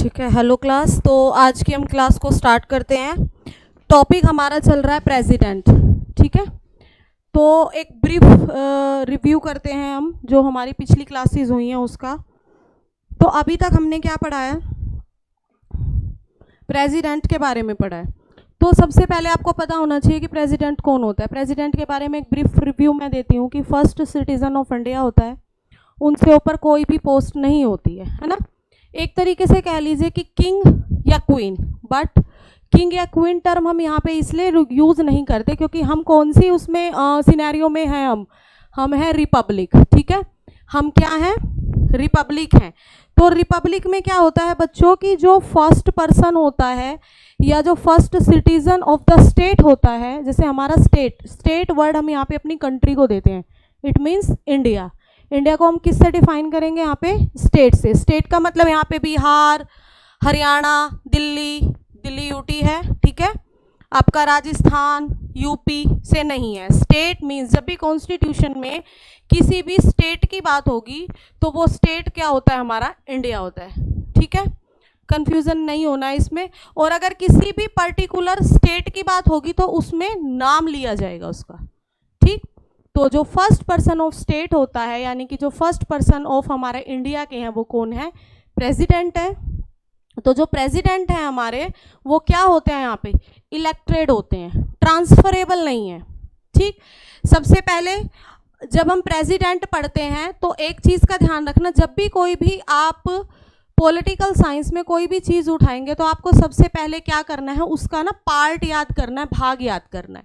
ठीक है, hello class. तो आज की हम क्लास को स्टार्ट करते हैं। टॉपिक हमारा चल रहा है प्रेसिडेंट। ठीक है, तो एक ब्रीफ रिव्यू करते हैं हम जो हमारी पिछली क्लासेस हुई हैं उसका। तो अभी तक हमने क्या पढ़ा है, प्रेसिडेंट के बारे में पढ़ा है। तो सबसे पहले आपको पता होना चाहिए कि प्रेसिडेंट कौन होता है। प्रेसिडेंट के बारे में एक ब्रीफ रिव्यू मैं देती हूँ कि फर्स्ट सिटीजन ऑफ इंडिया होता है, उनसे ऊपर कोई भी पोस्ट नहीं होती है ना। एक तरीके से कह लीजिए कि किंग या क्वीन, बट किंग या क्वीन टर्म हम यहाँ पे इसलिए यूज़ नहीं करते क्योंकि हम कौन सी उसमें सिनेरियो में हैं, हम हैं रिपब्लिक। ठीक है, हम क्या हैं, रिपब्लिक हैं। तो रिपब्लिक में क्या होता है बच्चों की, जो फर्स्ट पर्सन होता है या जो first citizen of the state होता है, जैसे हमारा स्टेट वर्ड हम यहाँ पे अपनी कंट्री को देते हैं, इट मीन्स इंडिया। इंडिया को हम किससे डिफाइन करेंगे, यहाँ पे स्टेट से। स्टेट का मतलब यहाँ पे बिहार, हरियाणा, दिल्ली यूटी है। ठीक है, आपका राजस्थान यूपी से नहीं है। स्टेट मीन्स जब भी कॉन्स्टिट्यूशन में किसी भी स्टेट की बात होगी तो वो स्टेट क्या होता है, हमारा इंडिया होता है। ठीक है, कंफ्यूजन नहीं होना है इसमें। और अगर किसी भी पर्टिकुलर स्टेट की बात होगी तो उसमें नाम लिया जाएगा उसका। ठीक, तो जो फर्स्ट पर्सन ऑफ स्टेट होता है, यानी कि जो फर्स्ट पर्सन ऑफ हमारे इंडिया के हैं, वो कौन है, प्रेसिडेंट है। तो जो प्रेसिडेंट है हमारे, वो क्या होते हैं, यहाँ पे इलेक्टेड होते हैं, ट्रांसफरेबल नहीं है। ठीक, सबसे पहले जब हम प्रेसिडेंट पढ़ते हैं तो एक चीज़ का ध्यान रखना, जब भी कोई भी आप पॉलिटिकल साइंस में कोई भी चीज़ उठाएंगे तो आपको सबसे पहले क्या करना है, उसका ना पार्ट याद करना है, भाग याद करना है।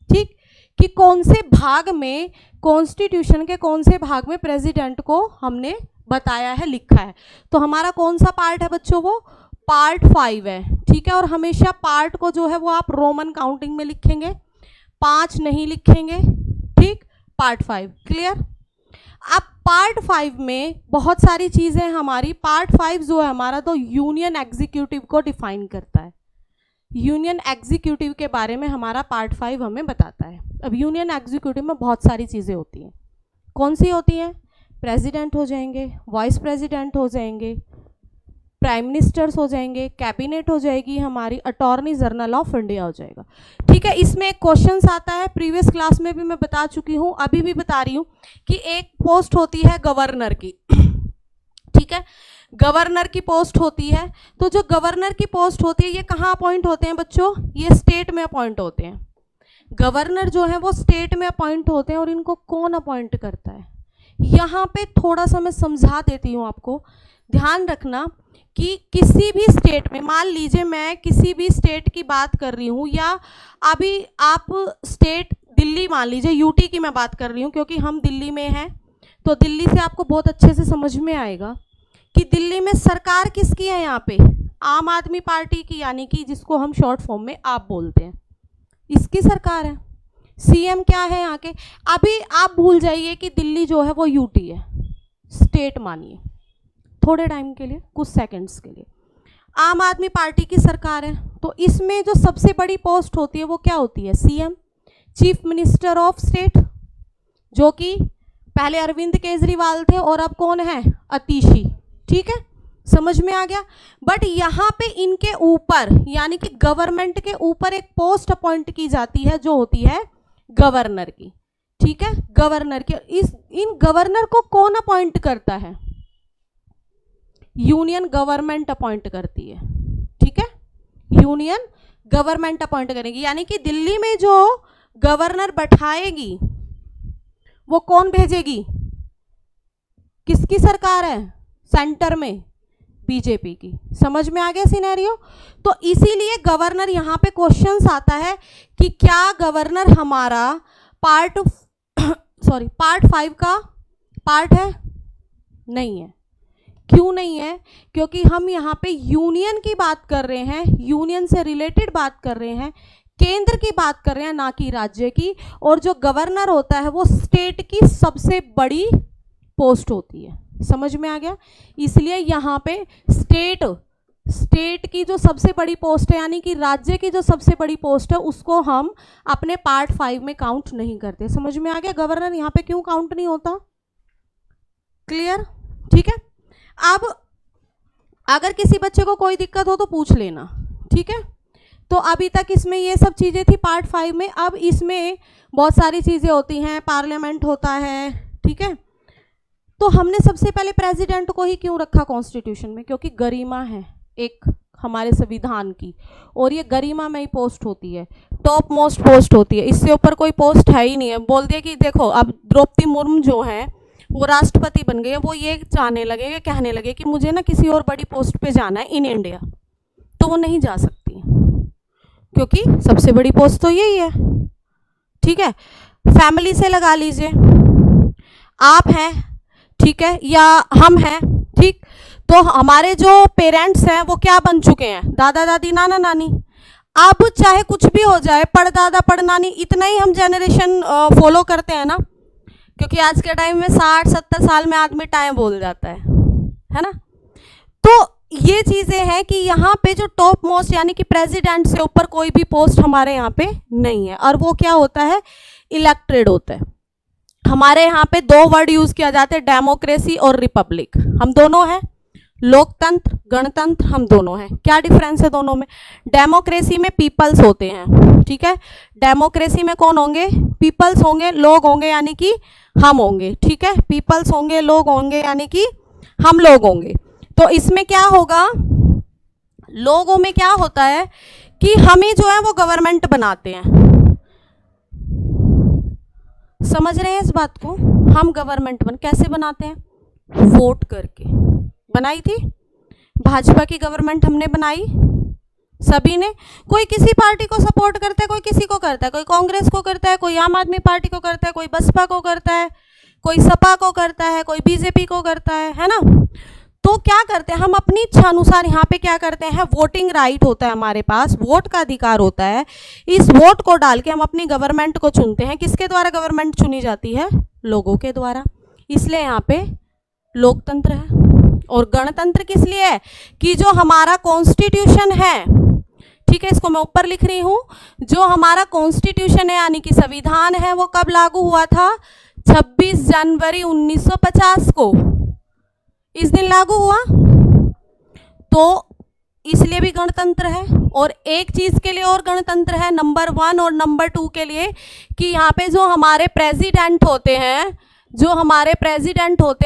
ठीक, कि कौन से भाग में, कॉन्स्टिट्यूशन के कौन से भाग में प्रेसिडेंट को हमने बताया है, लिखा है। तो हमारा कौन सा पार्ट है बच्चों, वो पार्ट 5 है। ठीक है, और हमेशा पार्ट को जो है वो आप रोमन काउंटिंग में लिखेंगे, 5 नहीं लिखेंगे। ठीक, पार्ट 5 क्लियर। अब पार्ट 5 में बहुत सारी चीज़ें हमारी, पार्ट 5 जो है हमारा, तो यूनियन एग्जीक्यूटिव को डिफाइन करता है। यूनियन एग्जीक्यूटिव के बारे में हमारा पार्ट 5 हमें बताता है। अब यूनियन एग्जीक्यूटिव में बहुत सारी चीज़ें होती हैं। कौन सी होती हैं, प्रेसिडेंट हो जाएंगे, वाइस प्रेसिडेंट हो जाएंगे, प्राइम मिनिस्टर्स हो जाएंगे, कैबिनेट हो जाएगी हमारी, अटॉर्नी जनरल ऑफ इंडिया हो जाएगा। ठीक है, इसमें एक क्वेश्चन आता है, प्रीवियस क्लास में भी मैं बता चुकी हूँ, अभी भी बता रही हूँ कि एक पोस्ट होती है गवर्नर की। ठीक है, गवर्नर की पोस्ट होती है। तो जो गवर्नर की पोस्ट होती है, ये कहाँ अपॉइंट होते हैं बच्चों, ये स्टेट में अपॉइंट होते हैं। गवर्नर जो है वो स्टेट में अपॉइंट होते हैं। और इनको कौन अपॉइंट करता है, यहाँ पे थोड़ा सा मैं समझा देती हूँ आपको, ध्यान रखना कि किसी भी स्टेट में, मान लीजिए मैं किसी भी स्टेट की बात कर रही हूँ, या अभी आप स्टेट दिल्ली, मान लीजिए यूटी की मैं बात कर रही हूँ क्योंकि हम दिल्ली में हैं, तो दिल्ली से आपको बहुत अच्छे से समझ में आएगा कि दिल्ली में सरकार किसकी है, यहाँ पे आम आदमी पार्टी की, यानी कि जिसको हम शॉर्ट फॉर्म में आप बोलते हैं, इसकी सरकार है। सीएम क्या है यहाँ के, अभी आप भूल जाइए कि दिल्ली जो है वो यूटी है, स्टेट मानिए थोड़े टाइम के लिए, कुछ सेकंड्स के लिए, आम आदमी पार्टी की सरकार है। तो इसमें जो सबसे बड़ी पोस्ट होती है वो क्या होती है, CM, chief minister of state, जो कि पहले अरविंद केजरीवाल थे और अब कौन है, अतिशी। ठीक है, समझ में आ गया। बट यहाँ पे इनके ऊपर, यानी कि गवर्नमेंट के ऊपर एक पोस्ट अपॉइंट की जाती है जो होती है गवर्नर की। ठीक है, गवर्नर के, इन गवर्नर को कौन अपॉइंट करता है, यूनियन गवर्नमेंट अपॉइंट करती है। ठीक है, यूनियन गवर्नमेंट अपॉइंट करेगी, यानी कि दिल्ली में जो गवर्नर बैठाएगी वो कौन भेजेगी, किसकी सरकार है, सेंटर में बीजेपी की। समझ में आ गया सिनेरियो। तो इसीलिए गवर्नर, यहाँ पे क्वेश्चंस आता है कि क्या गवर्नर हमारा पार्ट 5 का पार्ट है, नहीं है। क्यों नहीं है, क्योंकि हम यहाँ पे यूनियन की बात कर रहे हैं, यूनियन से रिलेटेड बात कर रहे हैं, केंद्र की बात कर रहे हैं, ना कि राज्य की। और जो गवर्नर होता है वो स्टेट की सबसे बड़ी पोस्ट होती है। समझ में आ गया। इसलिए यहाँ पे स्टेट की जो सबसे बड़ी पोस्ट है, यानी कि राज्य की जो सबसे बड़ी पोस्ट है, उसको हम अपने पार्ट 5 में काउंट नहीं करते। समझ में आ गया। गवर्नर यहाँ पे क्यों काउंट नहीं होता, क्लियर। ठीक है, अब अगर किसी बच्चे को कोई दिक्कत हो तो पूछ लेना, ठीक है। तो अभी तक इसमें ये सब चीज़ें थी पार्ट 5 में। अब इसमें बहुत सारी चीज़ें होती हैं, पार्लियामेंट होता है, ठीक है। तो हमने सबसे पहले प्रेसिडेंट को ही क्यों रखा कॉन्स्टिट्यूशन में? क्योंकि गरिमा है एक हमारे संविधान की, और ये गरिमा में ही पोस्ट होती है, टॉप मोस्ट पोस्ट होती है, इससे ऊपर कोई पोस्ट है ही नहीं है। बोल दिया कि देखो अब द्रौपदी मुर्मू जो है वो राष्ट्रपति बन गई है, वो ये चाहने लगे, कहने लगे कि मुझे ना किसी और बड़ी पोस्ट पे जाना है इन इंडिया, तो वो नहीं जा सकती क्योंकि सबसे बड़ी पोस्ट तो यही है, ठीक है। फैमिली से लगा लीजिए, आप हैं, ठीक है, या हम हैं, ठीक। तो हमारे जो पेरेंट्स हैं वो क्या बन चुके हैं? दादा दादी, नाना नानी। अब चाहे कुछ भी हो जाए, पड़दादा पड़नानी, इतना ही हम जनरेशन फॉलो करते हैं ना, क्योंकि आज के टाइम में 60-70 साल में आदमी टाइम बोल जाता है ना। तो ये चीज़ें हैं कि यहाँ पे जो टॉप मोस्ट यानी कि प्रेसिडेंट से ऊपर कोई भी पोस्ट हमारे यहाँ पे नहीं है, और वो क्या होता है? इलेक्टेड होता है। हमारे यहाँ पे 2 वर्ड यूज़ किया जाता है, डेमोक्रेसी और रिपब्लिक। हम दोनों हैं, लोकतंत्र गणतंत्र हम दोनों हैं। क्या डिफरेंस है दोनों में? डेमोक्रेसी में पीपल्स होते हैं, ठीक है। डेमोक्रेसी में कौन होंगे? पीपल्स होंगे, लोग होंगे यानी कि हम होंगे, ठीक है। पीपल्स होंगे, लोग होंगे यानी कि हम लोग होंगे। तो इसमें क्या होगा? लोगों में क्या होता है कि हम ही जो है वो गवर्नमेंट बनाते हैं। समझ रहे हैं इस बात को? हम गवर्नमेंट कैसे बनाते हैं? वोट करके। बनाई थी भाजपा की गवर्नमेंट, हमने बनाई सभी ने। कोई किसी पार्टी को सपोर्ट करता है, कोई किसी को करता है, कोई कांग्रेस को करता है, कोई आम आदमी पार्टी को करता है, कोई बसपा को करता है, कोई सपा को करता है, कोई बीजेपी को करता है ना। तो क्या करते हैं हम? अपनी इच्छा अनुसार यहाँ पे क्या करते हैं? वोटिंग राइट होता है हमारे पास, वोट का अधिकार होता है। इस वोट को डाल के हम अपनी गवर्नमेंट को चुनते हैं। किसके द्वारा गवर्नमेंट चुनी जाती है? लोगों के द्वारा। इसलिए यहाँ पे लोकतंत्र है। और गणतंत्र किस लिए है? कि जो हमारा कॉन्स्टिट्यूशन है, ठीक है, इसको मैं ऊपर लिख रही हूँ, जो हमारा कॉन्स्टिट्यूशन है यानी कि संविधान है, वो कब लागू हुआ था? 26 जनवरी 1950 को इस दिन लागू हुआ। तो इसलिए भी गणतंत्र है। और एक चीज के लिए और गणतंत्र है, नंबर 1 और नंबर 2 के लिए, कि यहाँ पे जो हमारे प्रेसिडेंट होते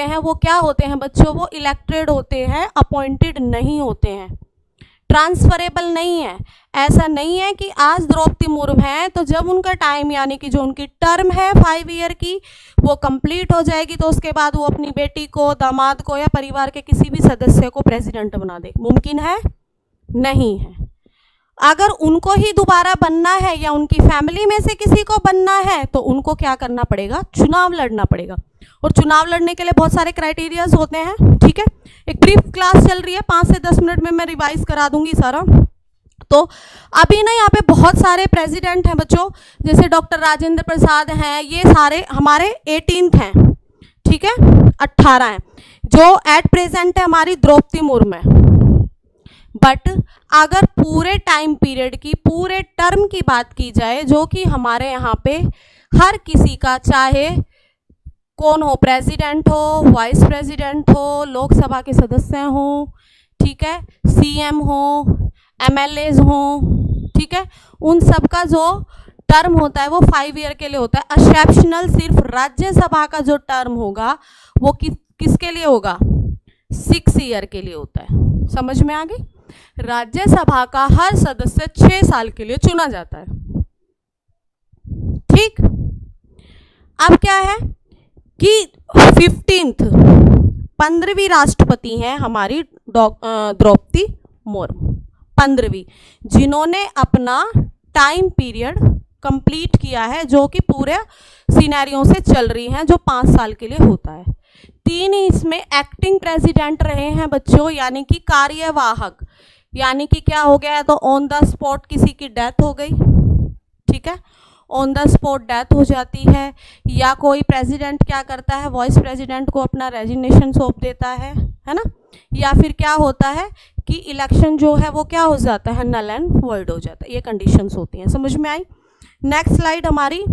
हैं, वो क्या होते हैं बच्चों? वो इलेक्टेड होते हैं, अपॉइंटेड नहीं होते हैं, ट्रांसफरेबल नहीं है। ऐसा नहीं है कि आज द्रौपदी मुर्मू हैं तो जब उनका टाइम यानी कि जो उनकी टर्म है 5 ईयर की वो कंप्लीट हो जाएगी तो उसके बाद वो अपनी बेटी को, दामाद को या परिवार के किसी भी सदस्य को प्रेसिडेंट बना दे। मुमकिन है? नहीं है। अगर उनको ही दोबारा बनना है या उनकी फैमिली में से किसी को बनना है तो उनको क्या करना पड़ेगा? चुनाव लड़ना पड़ेगा। और चुनाव लड़ने के लिए बहुत सारे क्राइटेरियाज होते हैं, ठीक है। एक ब्रीफ क्लास चल रही है, 5 से 10 मिनट में मैं रिवाइज करा दूंगी सारा। तो अभी ना यहाँ पे बहुत सारे प्रेसिडेंट हैं बच्चों, जैसे डॉक्टर राजेंद्र प्रसाद हैं, ये सारे हमारे 18th हैं, ठीक है, 18 हैं। जो एट प्रेजेंट है हमारी द्रौपदी मुर्मू है। बट अगर पूरे टाइम पीरियड की, पूरे टर्म की बात की जाए, जो कि हमारे यहाँ पे हर किसी का, चाहे कौन हो, प्रेसिडेंट हो, वाइस प्रेसिडेंट हो, लोकसभा के सदस्य हो, ठीक है, सीएम हो, एमएलएज हो, ठीक है, उन सब का जो टर्म होता है वो 5 ईयर के लिए होता है। एक्सेप्शनल सिर्फ राज्यसभा का जो टर्म होगा वो किसके लिए होगा? 6 ईयर के लिए होता है। समझ में आ गई? राज्यसभा का हर सदस्य 6 साल के लिए चुना जाता है, ठीक। अब क्या है कि 15वीं राष्ट्रपति हैं हमारी द्रौपदी मुर्मू, 15वीं, जिन्होंने अपना टाइम पीरियड कंप्लीट किया है, जो कि पूरे सिनेरियो से चल रही हैं, जो 5 साल के लिए होता है। 3 इसमें एक्टिंग प्रेसिडेंट रहे हैं बच्चों, यानी कि कार्यवाहक, यानी कि क्या हो गया? तो ऑन द स्पॉट किसी की डेथ हो गई, ठीक है, ऑन द स्पॉट डेथ हो जाती है, या कोई प्रेसिडेंट क्या करता है, वाइस प्रेसिडेंट को अपना रेजिग्नेशन सौंप देता है ना, या फिर क्या होता है कि इलेक्शन जो है वो क्या हो जाता है, नल एंड वॉइड हो जाता है। ये कंडीशंस होती हैं। समझ में आई? नेक्स्ट स्लाइड हमारी,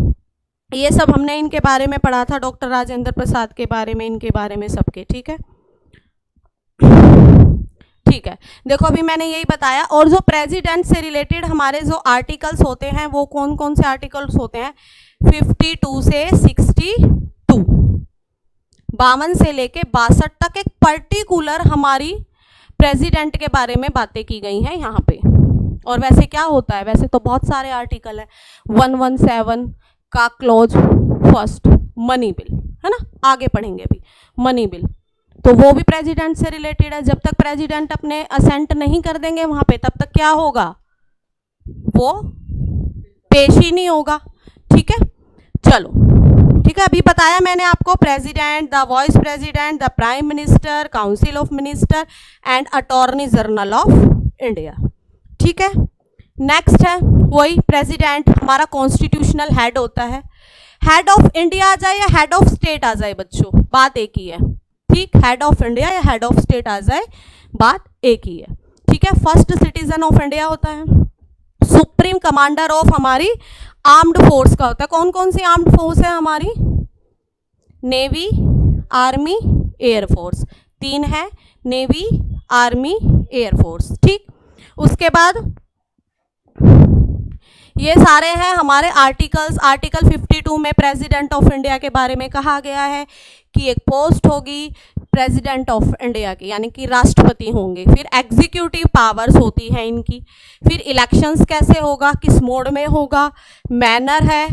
ये सब हमने इनके बारे में पढ़ा था, डॉक्टर राजेंद्र प्रसाद के बारे में, इनके बारे में सबके, ठीक है, ठीक। है। देखो अभी मैंने यही बताया। और जो प्रेसिडेंट से रिलेटेड हमारे जो आर्टिकल्स होते हैं वो कौन कौन से आर्टिकल्स होते हैं? 52 से 62, 52 से लेके 62 तक एक पर्टिकुलर हमारी प्रेसिडेंट के बारे में बातें की गई हैं यहाँ पे। और वैसे क्या होता है, वैसे तो बहुत सारे आर्टिकल है। 117 का क्लोज फर्स्ट मनी बिल है ना, आगे पढ़ेंगे अभी मनी बिल, तो वो भी प्रेसिडेंट से रिलेटेड है। जब तक प्रेसिडेंट अपने असेंट नहीं कर देंगे वहां पे, तब तक क्या होगा, वो पेश ही नहीं होगा। ठीक है, चलो ठीक है। अभी बताया मैंने आपको president, the vice president, the prime minister, council of minister and attorney general of India. ठीक है, नेक्स्ट है वही प्रेसिडेंट हमारा कॉन्स्टिट्यूशनल हेड होता है। हेड ऑफ इंडिया आ जाए या हेड ऑफ स्टेट आ जाए बच्चों, बात एक ही है। ठीक, हेड ऑफ इंडिया या हेड ऑफ स्टेट आ जाए, बात एक ही है। ठीक है, फर्स्ट सिटीजन ऑफ इंडिया होता है। सुप्रीम कमांडर ऑफ हमारी आर्म्ड फोर्स का होता है। कौन कौन सी आर्म्ड फोर्स है हमारी? नेवी, आर्मी, एयरफोर्स, तीन है, नेवी, आर्मी, एयरफोर्स। ठीक, उसके बाद ये सारे हैं हमारे आर्टिकल्स। आर्टिकल 52 में प्रेसिडेंट ऑफ इंडिया के बारे में कहा गया है कि एक पोस्ट होगी प्रेसिडेंट ऑफ इंडिया की, यानी कि राष्ट्रपति होंगे। फिर एग्जीक्यूटिव पावर्स होती हैं इनकी। फिर इलेक्शंस कैसे होगा, किस मोड में होगा, मैनर है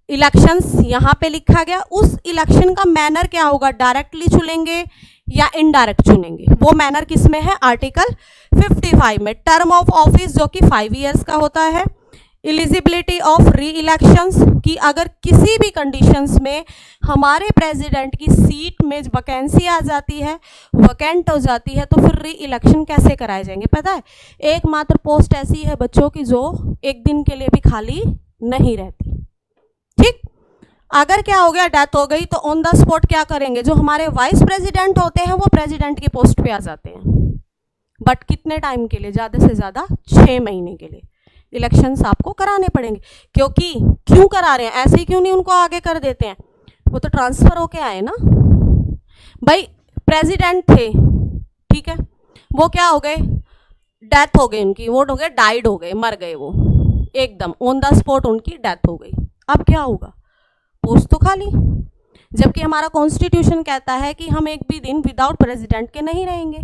इलेक्शंस यहाँ पे लिखा गया। उस इलेक्शन का मैनर क्या होगा, डायरेक्टली चुनेंगे या इनडायरेक्ट चुनेंगे, वो मैनर किस में है, आर्टिकल 55 में। टर्म ऑफ ऑफिस जो कि 5 ईयर्स का होता है। एलिजिबिलिटी ऑफ री इलेक्शंस कि अगर किसी भी कंडीशंस में हमारे प्रेसिडेंट की सीट में वैकेंसी आ जाती है, वैकेंट हो जाती है, तो फिर री इलेक्शन कैसे कराए जाएंगे पता है? एकमात्र पोस्ट ऐसी है बच्चों की जो एक दिन के लिए भी खाली नहीं रहती। ठीक, अगर क्या हो गया, डेथ हो गई, तो ऑन द स्पॉट क्या करेंगे, जो हमारे वाइस प्रेसिडेंट होते हैं वो प्रेसिडेंट की पोस्ट पे आ जाते हैं। बट कितने टाइम के लिए, ज़्यादा से ज़्यादा 6 महीने के लिए इलेक्शंस आपको कराने पड़ेंगे। क्योंकि क्यों करा रहे हैं, ऐसे ही क्यों नहीं उनको आगे कर देते हैं, वो तो ट्रांसफर होके आए ना भाई। प्रेसिडेंट थे, ठीक है, वो क्या हो गए, डेथ हो गई उनकी, वो हो गए डाइड हो गए, मर गए, वो एकदम ऑन द स्पॉट उनकी डेथ हो गई। अब क्या होगा, पोस्ट तो खाली। जबकि हमारा कॉन्स्टिट्यूशन कहता है कि हम एक भी दिन विदाउट प्रेसिडेंट के नहीं रहेंगे।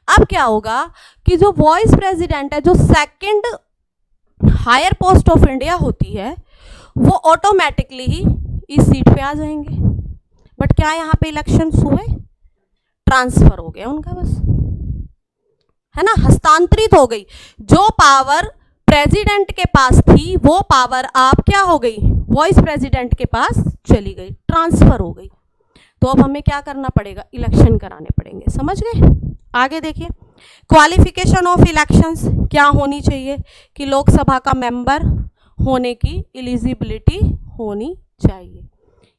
अब क्या होगा कि जो वाइस प्रेसिडेंट है, जो second higher post of India होती है, वो ऑटोमेटिकली ही इस सीट पे आ जाएंगे। बट क्या यहाँ पे इलेक्शन हुए, ट्रांसफर हो गया उनका, बस है ना, हस्तांतरित हो गई। जो पावर प्रेसिडेंट के पास थी वो पावर आप क्या हो गई, वाइस प्रेसिडेंट के पास चली गई, ट्रांसफर हो गई। तो अब हमें क्या करना पड़ेगा, इलेक्शन कराने पड़ेंगे। समझ गए? आगे देखिए, क्वालिफिकेशन ऑफ इलेक्शंस क्या होनी चाहिए कि लोकसभा का मेंबर होने की एलिजिबिलिटी होनी चाहिए।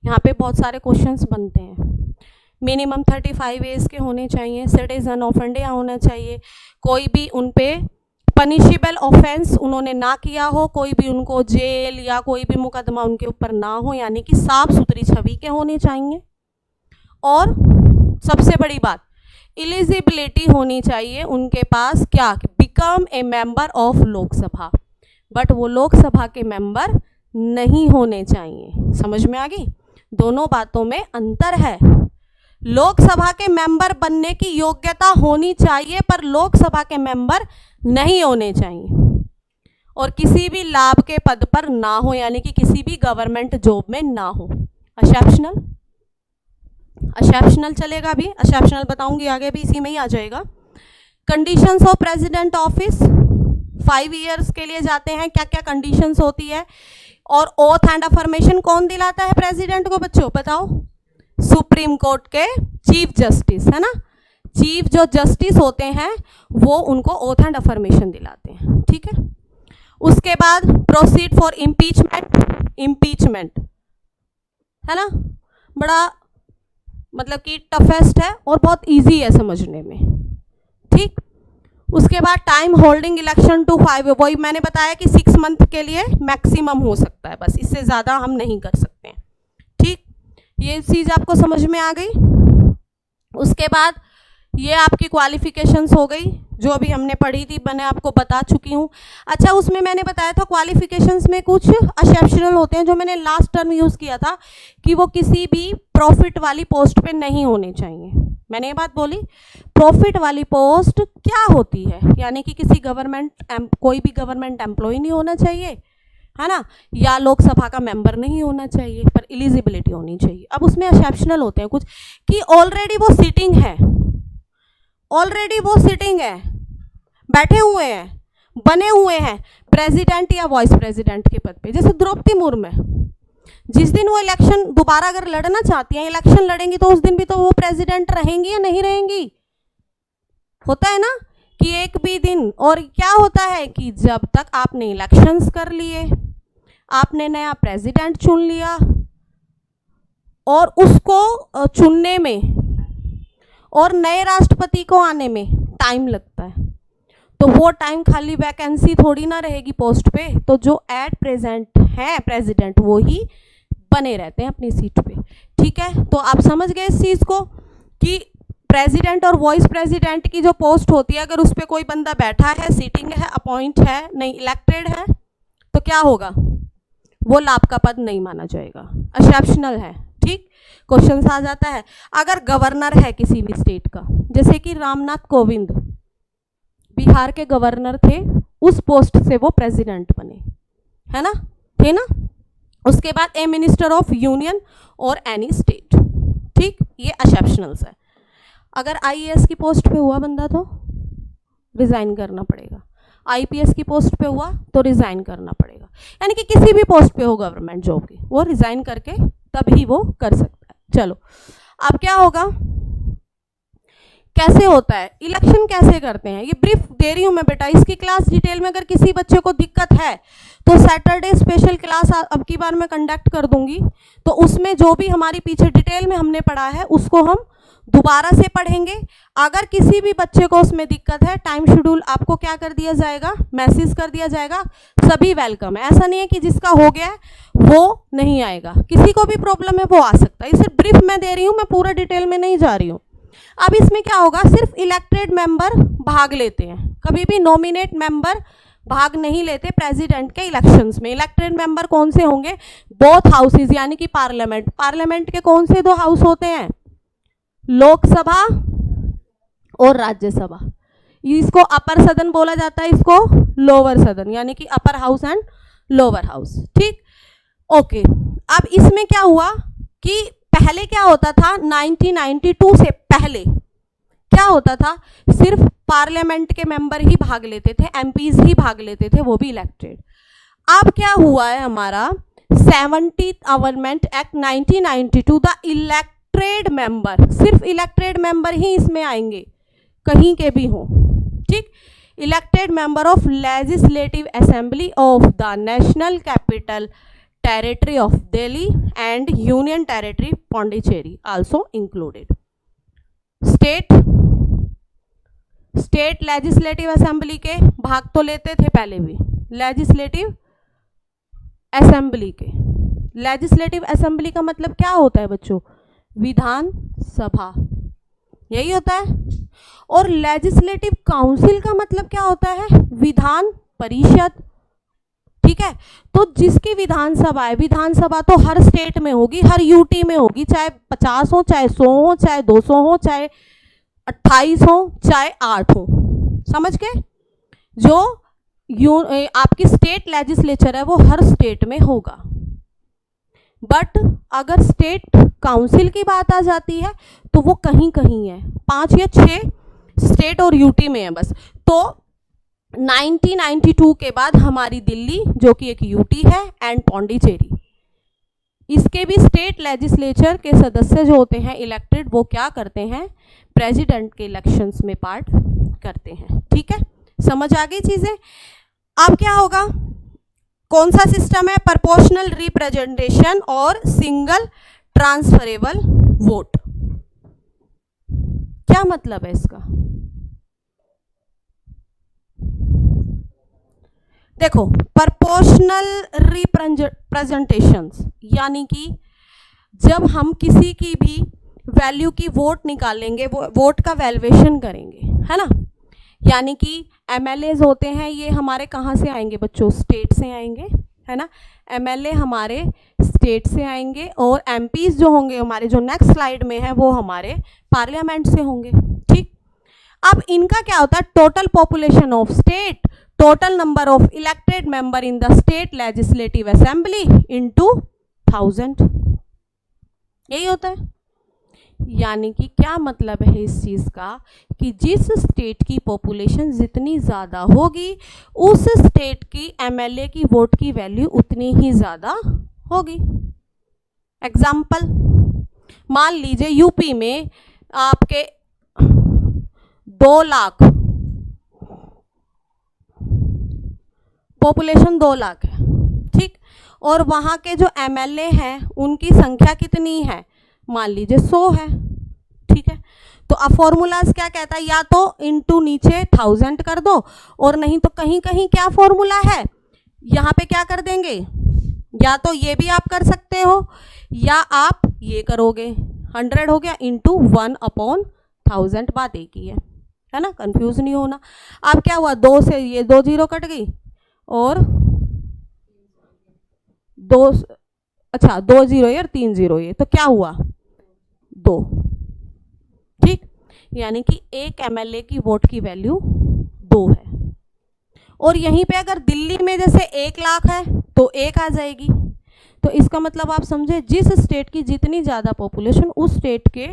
यहाँ पे बहुत सारे क्वेश्चंस बनते हैं। मिनिमम 35 एज के होने चाहिए, सिटीजन ऑफ इंडिया होना चाहिए, कोई भी उन पे पनिशेबल ऑफेंस उन्होंने ना किया हो, कोई भी उनको जेल या कोई भी मुकदमा उनके ऊपर ना हो, यानी कि साफ सुथरी छवि के होने चाहिए। और सबसे बड़ी बात, एलिजिबिलिटी होनी चाहिए उनके पास क्या, become a member of Lok Sabha. But वो लोकसभा के मेंबर नहीं होने चाहिए। समझ में आ गई? दोनों बातों में अंतर है। लोकसभा के मेंबर बनने की योग्यता होनी चाहिए, पर लोकसभा के मेंबर नहीं होने चाहिए। और किसी भी लाभ के पद पर ना हो, यानी कि किसी भी गवर्नमेंट जॉब में ना हो। एक्सेप्शनल, एक्सेप्शनल चलेगा भी, एक्सेप्शनल बताऊंगी आगे भी, इसी में ही आ जाएगा। Conditions of president office 5 years के लिए जाते हैं, क्या क्या कंडीशंस होती है। और ओथ एंड अफर्मेशन कौन दिलाता है प्रेसिडेंट को बच्चों, बताओ? सुप्रीम कोर्ट के चीफ जस्टिस, है ना। चीफ जो जस्टिस होते हैं वो उनको ओथ एंड अफर्मेशन दिलाते हैं। ठीक है, उसके बाद प्रोसीड फॉर इम्पीचमेंट। इम्पीचमेंट है ना, बड़ा मतलब कि टफेस्ट है और बहुत इजी है समझने में। ठीक, उसके बाद टाइम होल्डिंग इलेक्शन टू 5, वही मैंने बताया कि 6 मंथ के लिए मैक्सिमम हो सकता है, बस इससे ज़्यादा हम नहीं कर सकते हैं। ठीक, ये चीज़ आपको समझ में आ गई। उसके बाद ये आपकी क्वालिफिकेशंस हो गई, जो अभी हमने पढ़ी थी, मैंने आपको बता चुकी हूँ। अच्छा, उसमें मैंने बताया था क्वालिफिकेशंस में कुछ एक्सेप्शनल होते हैं, जो मैंने लास्ट टर्म यूज़ किया था कि वो किसी भी प्रॉफिट वाली पोस्ट पे नहीं होने चाहिए। मैंने ये बात बोली। प्रॉफिट वाली पोस्ट क्या होती है, यानी कि किसी कोई भी गवर्नमेंट एम्प्लॉय नहीं होना चाहिए, है ना, या लोकसभा का मेंबर नहीं होना चाहिए, पर एलिजिबिलिटी होनी चाहिए। अब उसमें एक्सेप्शनल होते हैं कुछ कि ऑलरेडी वो सिटिंग है, बैठे हुए हैं, बने हुए हैं प्रेसिडेंट या वाइस प्रेसिडेंट के पद पे। जैसे द्रौपदी मुर्मू, जिस दिन वो इलेक्शन दोबारा अगर लड़ना चाहती हैं, इलेक्शन लड़ेंगी, तो उस दिन भी तो वो प्रेसिडेंट रहेंगी या नहीं रहेंगी? होता है ना कि एक भी दिन। और क्या होता है कि जब तक आपने इलेक्शंस कर लिए, आपने नया प्रेसिडेंट चुन लिया, और उसको चुनने में और नए राष्ट्रपति को आने में टाइम लगता है, तो वो टाइम खाली वैकेंसी थोड़ी ना रहेगी पोस्ट पे, तो जो एट प्रेजेंट है प्रेसिडेंट वो ही बने रहते हैं अपनी सीट पे। ठीक है, तो आप समझ गए इस चीज़ को कि प्रेसिडेंट और वाइस प्रेसिडेंट की जो पोस्ट होती है, अगर उस पर कोई बंदा बैठा है, सीटिंग है, अपॉइंट है, नहीं इलेक्टेड है, तो क्या होगा, वो लाभ का पद नहीं माना जाएगा, एक्सेप्शनल है। ठीक, क्वेश्चन आ जाता है। अगर गवर्नर है किसी भी स्टेट का, जैसे कि रामनाथ कोविंद बिहार के गवर्नर थे, उस पोस्ट से वो प्रेसिडेंट बने, है ना, थे ना। उसके बाद ए मिनिस्टर ऑफ यूनियन और एनी स्टेट। ठीक, ये एक्सेप्शनल्स है। अगर आईएएस की पोस्ट पे हुआ बंदा तो रिजाइन करना पड़ेगा, आईपीएस की पोस्ट पे हुआ तो रिजाइन करना पड़ेगा, यानी कि किसी भी पोस्ट पे हो गवर्नमेंट जॉब की, वो रिजाइन करके तभी वो कर सकता है। चलो, अब क्या होगा, कैसे होता है, इलेक्शन कैसे करते हैं, ये ब्रीफ दे रही हूँ मैं बेटा, इसकी क्लास डिटेल में अगर किसी बच्चे को दिक्कत है तो सैटरडे स्पेशल क्लास अब की बार मैं कंडक्ट कर दूंगी, तो उसमें जो भी हमारी पीछे डिटेल में हमने पढ़ा है उसको हम दोबारा से पढ़ेंगे। अगर किसी भी बच्चे को उसमें दिक्कत है, टाइम शेड्यूल आपको क्या कर दिया जाएगा, मैसेज कर दिया जाएगा, सभी वेलकम है। ऐसा नहीं है कि जिसका हो गया है वो नहीं आएगा, किसी को भी प्रॉब्लम है वो आ सकता है। इसे ब्रीफ में दे रही हूँ मैं, पूरा डिटेल में नहीं जा रही हूँ। अब इसमें क्या होगा, सिर्फ इलेक्टेड मेंबर भाग लेते हैं, कभी भी नॉमिनेट मेंबर भाग नहीं लेते प्रेसिडेंट के इलेक्शंस में। इलेक्टेड मेंबर कौन से होंगे, बोथ हाउसेज, यानी कि पार्लियामेंट के कौन से दो हाउस होते हैं, लोकसभा और राज्यसभा। इसको अपर सदन बोला जाता है, इसको लोअर सदन, यानी कि upper house and lower house. ठीक, ओके। अब इसमें क्या हुआ कि पहले क्या होता था, 1992 से पहले क्या होता था, सिर्फ पार्लियामेंट के मेंबर ही भाग लेते थे, एमपीज ही भाग लेते थे, वो भी इलेक्टेड। अब क्या हुआ है, हमारा 70th amendment act 1992, the elected member, सिर्फ इलेक्टेड मेंबर ही इसमें आएंगे, कहीं के भी हों। ठीक, elected member of legislative assembly of the national capital territory of Delhi and union territory Pondicherry also included. State legislative assembly के भाग तो लेते थे पहले भी, लेजिस्लेटिव असेंबली के, लेजिस्लेटिव असेंबली का मतलब क्या होता है बच्चों, विधान सभा, यही होता है। और लेजिस्लेटिव काउंसिल का मतलब क्या होता है, विधान परिषद। ठीक है, तो जिसकी विधानसभा है, विधानसभा तो हर स्टेट में होगी, हर यूटी में होगी, चाहे 50 हो, चाहे 100 हो, चाहे 200 हो, चाहे 28 हो, चाहे 8 हो, समझ के। जो आपकी स्टेट लेजिस्लेचर है वो हर स्टेट में होगा, बट अगर स्टेट काउंसिल की बात आ जाती है तो वो कहीं कहीं है, 5 या 6 स्टेट और यूटी में है बस। तो 1992 के बाद हमारी दिल्ली, जो कि एक यूटी है, एंड पौंडीचेरी, इसके भी स्टेट लेजिस्लेचर के सदस्य जो होते हैं इलेक्टेड, वो क्या करते हैं, प्रेसिडेंट के इलेक्शंस में पार्ट करते हैं। ठीक है, समझ आ गई चीजें। अब क्या होगा, कौन सा सिस्टम है, प्रोपोर्शनल रिप्रेजेंटेशन और सिंगल ट्रांसफरेबल वोट। क्या मतलब है इसका, देखो, प्रोपोर्शनल रिप्रेजेंटेशंस यानी कि जब हम किसी की भी वैल्यू की वोट निकालेंगे, वो वोट का वैल्यूएशन करेंगे, है ना, यानी कि एमएलएज होते हैं ये हमारे कहाँ से आएंगे बच्चों, स्टेट से आएंगे, है ना। एमएलए हमारे स्टेट से आएंगे और एमपीज जो होंगे हमारे, जो नेक्स्ट स्लाइड में है, वो हमारे पार्लियामेंट से होंगे, ठीक। अब इनका क्या होता है, total population of state, total number of elected member in the state legislative assembly into 1000, यही होता है। यानी कि क्या मतलब है इस चीज़ का कि जिस स्टेट की पॉपुलेशन जितनी ज़्यादा होगी उस स्टेट की एमएलए की वोट की वैल्यू उतनी ही ज़्यादा होगी। एग्जाम्पल, मान लीजिए यूपी में आपके 2 लाख पॉपुलेशन, 2 लाख है, ठीक, और वहाँ के जो एमएलए हैं उनकी संख्या कितनी है, मान लीजिए 100 है, ठीक है। तो अब फॉर्मूलाज क्या कहता है, या तो इनटू नीचे 1000 कर दो, और नहीं तो कहीं कहीं क्या फॉर्मूला है, यहाँ पे क्या कर देंगे, या तो ये भी आप कर सकते हो या आप ये करोगे, 100 हो गया इंटू 1/1000, बात एक ही है ना, कंफ्यूज नहीं होना। अब क्या हुआ, 2 से ये 2 0 कट गई और 2, अच्छा 2 0 और 3 0, ये तो क्या हुआ 2, ठीक। यानी कि एक एमएलए की वोट की वैल्यू 2 है। और यहीं पे अगर दिल्ली में जैसे 1 लाख है तो 1 आ जाएगी। तो इसका मतलब आप समझे, जिस स्टेट की जितनी ज़्यादा पॉपुलेशन उस स्टेट के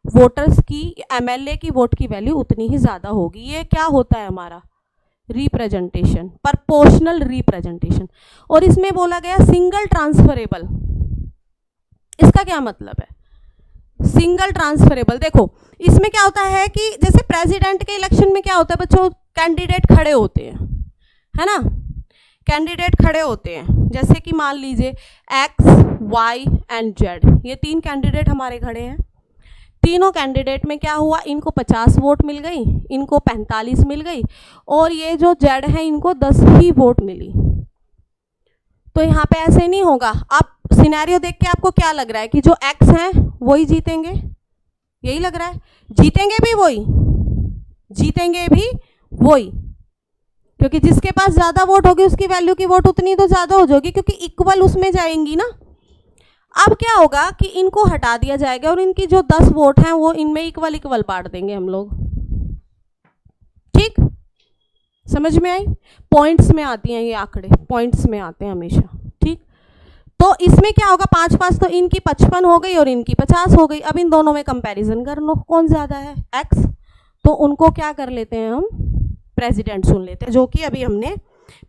वोटर्स की एमएलए की वोट की वैल्यू उतनी ही ज़्यादा होगी। ये क्या होता है हमारा रिप्रेजेंटेशन, प्रपोर्शनल रिप्रेजेंटेशन। और इसमें बोला गया सिंगल ट्रांसफरेबल, इसका क्या मतलब है सिंगल ट्रांसफरेबल। देखो इसमें क्या होता है कि जैसे प्रेसिडेंट के इलेक्शन में क्या होता है बच्चों, कैंडिडेट खड़े होते हैं, है ना, कैंडिडेट खड़े होते हैं। जैसे कि मान लीजिए X, Y एंड Z, ये 3 कैंडिडेट हमारे खड़े हैं। तीनों कैंडिडेट में क्या हुआ, इनको 50 वोट मिल गई, इनको 45 मिल गई, और ये जो Z है इनको 10 ही वोट मिली। तो यहाँ पे ऐसे नहीं होगा। आप सिनेरियो देख के आपको क्या लग रहा है कि जो X हैं वही जीतेंगे, यही लग रहा है, जीतेंगे भी वही, जीतेंगे भी वही, क्योंकि जिसके पास ज़्यादा वोट होगी उसकी वैल्यू की वोट उतनी तो ज़्यादा हो जाएगी, क्योंकि इक्वल उसमें जाएंगी ना। अब क्या होगा कि इनको हटा दिया जाएगा और इनकी जो 10 वोट हैं वो इनमें इक्वल इक्वल बांट देंगे हम लोग, ठीक, समझ में आई। पॉइंट्स में आती हैं ये आंकड़े, पॉइंट्स में आते हैं हमेशा, ठीक। तो इसमें क्या होगा, 5-5 तो इनकी 55 हो गई और इनकी 50 हो गई। अब इन दोनों में कंपैरिजन कर लो कौन ज़्यादा है, X, तो उनको क्या कर लेते हैं हम, प्रेसिडेंट चुन लेते हैं, जो कि अभी हमने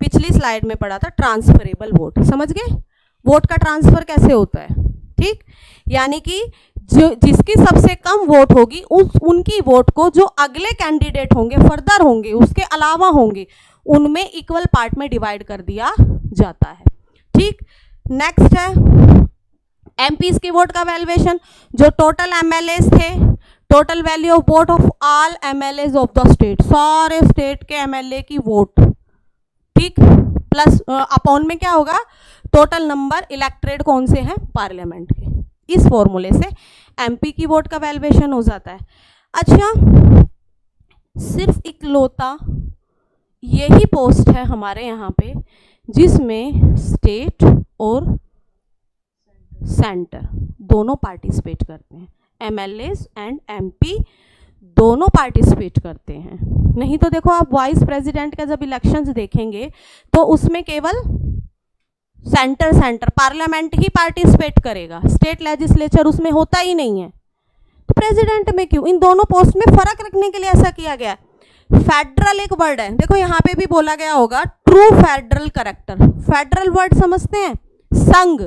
पिछली स्लाइड में पढ़ा था, ट्रांसफरेबल वोट। समझ गए, वोट का ट्रांसफर कैसे होता है, ठीक। यानी कि जो जिसकी सबसे कम वोट होगी उनकी वोट को जो अगले कैंडिडेट होंगे, फर्दर होंगे, उसके अलावा होंगे, उनमें इक्वल पार्ट में डिवाइड कर दिया जाता है, ठीक। नेक्स्ट है एमपीज की वोट का वैल्यूएशन, जो टोटल एमएलएस थे, total value of vote of all MLAs of the state, सारे स्टेट के एमएलए की वोट, ठीक, प्लस अपॉन में क्या होगा, टोटल नंबर इलेक्टेड कौन से हैं, पार्लियामेंट के। इस फॉर्मूले से एमपी की वोट का वैल्यूएशन हो जाता है। अच्छा, सिर्फ इकलौता यही पोस्ट है हमारे यहाँ पे जिसमें स्टेट और सेंटर दोनों पार्टिसिपेट करते हैं, एमएलएस एंड एमपी दोनों पार्टिसिपेट करते हैं। नहीं तो देखो आप वाइस प्रेसिडेंट का जब इलेक्शंस देखेंगे तो उसमें केवल सेंटर पार्लियामेंट ही पार्टिसिपेट करेगा, स्टेट लेजिस्लेचर उसमें होता ही नहीं है। तो प्रेसिडेंट में क्यों, इन दोनों पोस्ट में फर्क रखने के लिए ऐसा किया गया है। फेडरल एक वर्ड है, देखो यहाँ पे भी बोला गया होगा true federal character. Federal word समझते हैं, संघ,